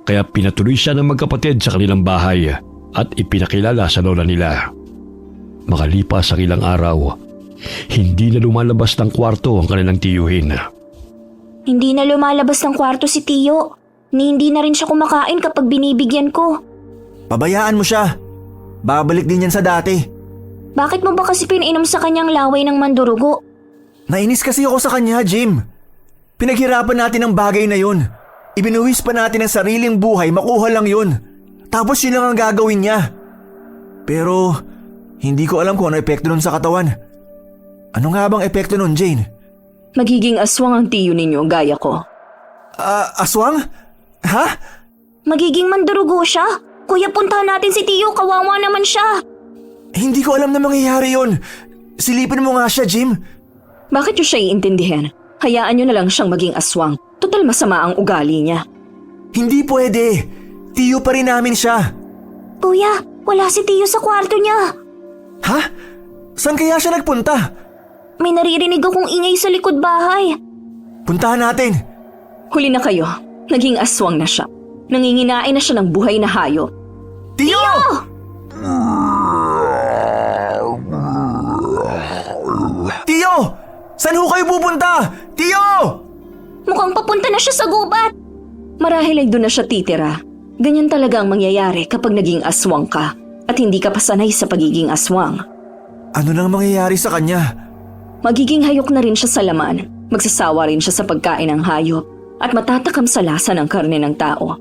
kaya pinatuloy siya ng magkapatid sa kanilang bahay at ipinakilala sa lola nila. Makalipas ang ilang araw, hindi na lumalabas ng kwarto ang kanilang tiyuhin. Hindi na lumalabas ng kwarto si Tiyo. Ni hindi na rin siya kumakain kapag binibigyan ko. Pabayaan mo siya. Babalik din yan sa dati. Bakit mo ba kasi pinainom sa kanyang laway ng mandurugo? Nainis kasi ako sa kanya, Jim. Pinaghirapan natin ang bagay na yun. Ibinuwis pa natin ang sariling buhay, makuha lang yun. Tapos yun lang ang gagawin niya. Pero hindi ko alam kung ano epekto nun sa katawan. Ano nga bang epekto nun, Jane? Magiging aswang ang tiyo ninyo gaya ko. Aswang? Ha? Magiging mandurugo siya? Kuya, puntahan natin si Tiyo, kawawa naman siya. Hindi ko alam na mangyayari yun. Silipin mo nga siya, Jim. Bakit nyo siya iintindihin? Hayaan nyo na lang siyang maging aswang. Total masama ang ugali niya. Hindi pwede. Tiyo pa rin namin siya. Kuya, wala si Tiyo sa kwarto niya. Ha? Saan kaya siya nagpunta? May naririnig akong ingay sa likod bahay. Puntahan natin. Huli na kayo. Naging aswang na siya. Nanginginain na siya ng buhay na hayop. Tiyo! Tiyo! Saan ho kayo pupunta? Tiyo! Mukhang papunta na siya sa gubat. Marahil ay doon na siya titira. Ganyan talaga ang mangyayari kapag naging aswang ka at hindi ka pasanay sa pagiging aswang. Ano nang mangyayari sa kanya? Magiging hayok na rin siya sa laman. Magsasawa rin siya sa pagkain ng hayop at matatakam sa lasa ng karne ng tao.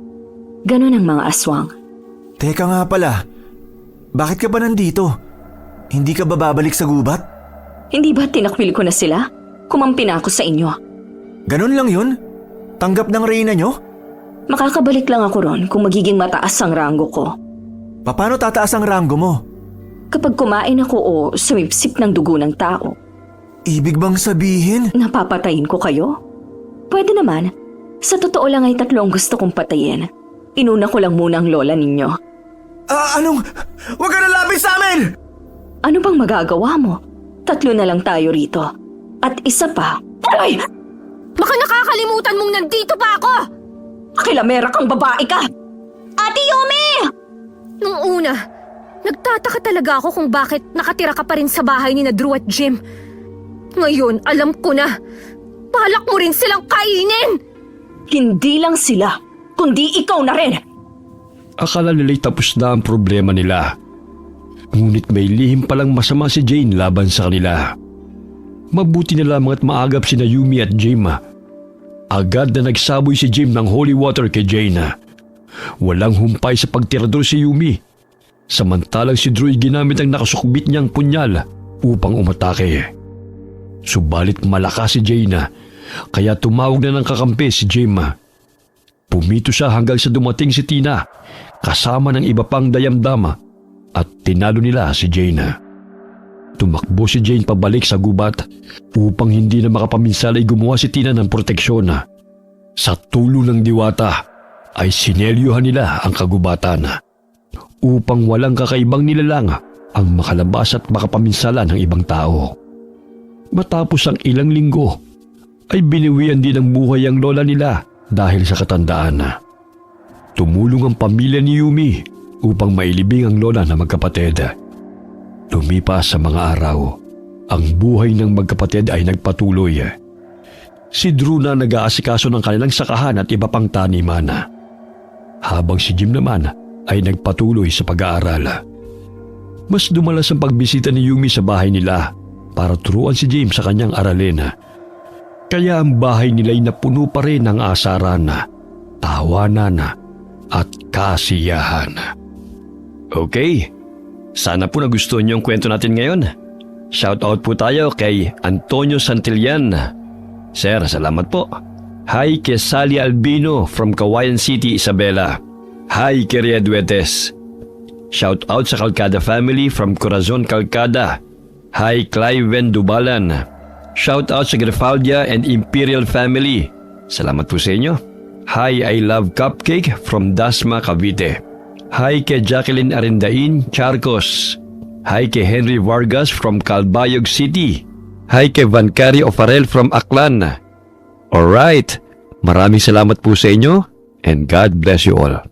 Ganon ang mga aswang. Teka nga pala, bakit ka ba nandito? Hindi ka ba babalik sa gubat? Hindi ba tinakwil ko na sila? Kumampi na ako sa inyo. Ganon lang yun? Tanggap ng reyna nyo? Makakabalik lang ako ron kung magiging mataas ang ranggo ko. Paano tataas ang ranggo mo? Kapag kumain ako o sumipsip ng dugo ng tao, Ibig bang sabihin? napapatayin ko kayo? Pwede naman. Sa totoo lang ay 3 ang gusto kong patayin. Inuna ko lang muna ang lola ninyo. Anong? Huwag ka na lapit sa amin! Ano bang magagawa mo? 3 na lang tayo rito. At isa pa. Ay! Baka nakakalimutan mong nandito pa ako! Kilamera kang babae ka! Ate Yumi! Nung una, nagtataka talaga ako kung bakit nakatira ka pa rin sa bahay ni na Drew at Jim. Ngayon, alam ko na. Balak mo rin silang kainin! Hindi lang sila, kundi ikaw na rin! Akala nila'y tapos na ang problema nila. Ngunit may lihim palang masama si Jane laban sa kanila. Mabuti na lamang at maagap sina Yumi at Jim. Agad na nagsaboy si Jim ng holy water kay Jane. Walang humpay sa pagtirador si Yumi. Samantalang si Drew ginamit ang nakasukbit niyang punyal upang umatake. Subalit malakas si Jane, kaya tumawag na ng kakampi si Jim. Pumito siya hanggang sa dumating si Tina kasama ng iba pang dayamdama at tinalo nila si Jane. Tumakbo si Jane pabalik sa gubat upang hindi na makapaminsala ay gumawa si Tina ng proteksyon. Sa tulong ng diwata ay sinelyuhan nila ang kagubatan upang walang kakaibang nilalang ang makalabas at makapaminsala ng ibang tao. Matapos ang ilang linggo ay biniwian din ng buhay ang lola nila dahil sa katandaan na. Tumulong ang pamilya ni Yumi upang mailibing ang lola na magkapatid. Lumipas sa mga araw, ang buhay ng magkapatid ay nagpatuloy. Si Drew na nag-aasikaso ng kanilang sakahan at iba pang taniman. Habang si Jim naman ay nagpatuloy sa pag-aaral. Mas dumalas ang pagbisita ni Yumi sa bahay nila para turuan si Jim sa kanyang aralin. Kaya ang bahay nila ay napuno pa rin ng asaran, tawanan at kasiyahan. Okay, sana po nagustuhan niyo ang kwento natin ngayon. Shoutout po tayo kay Antonio Santillan. Sir, salamat po. Hi kay Sally Albino from Kawayan City, Isabela. Hi kay Ria Duetes. Shoutout sa Calcada family from Corazon, Calcada. Hi Cliven Dubalan. Shoutout sa Grafaldia and Imperial family. Salamat po sa inyo. Hi, I love cupcake from Dasma, Cavite. Hi kay Jacqueline Arindain, Charcos. Hi kay Henry Vargas from Calbayog City. Hi kay Vancari Ofarel from Aklan. Alright, maraming salamat po sa inyo and God bless you all.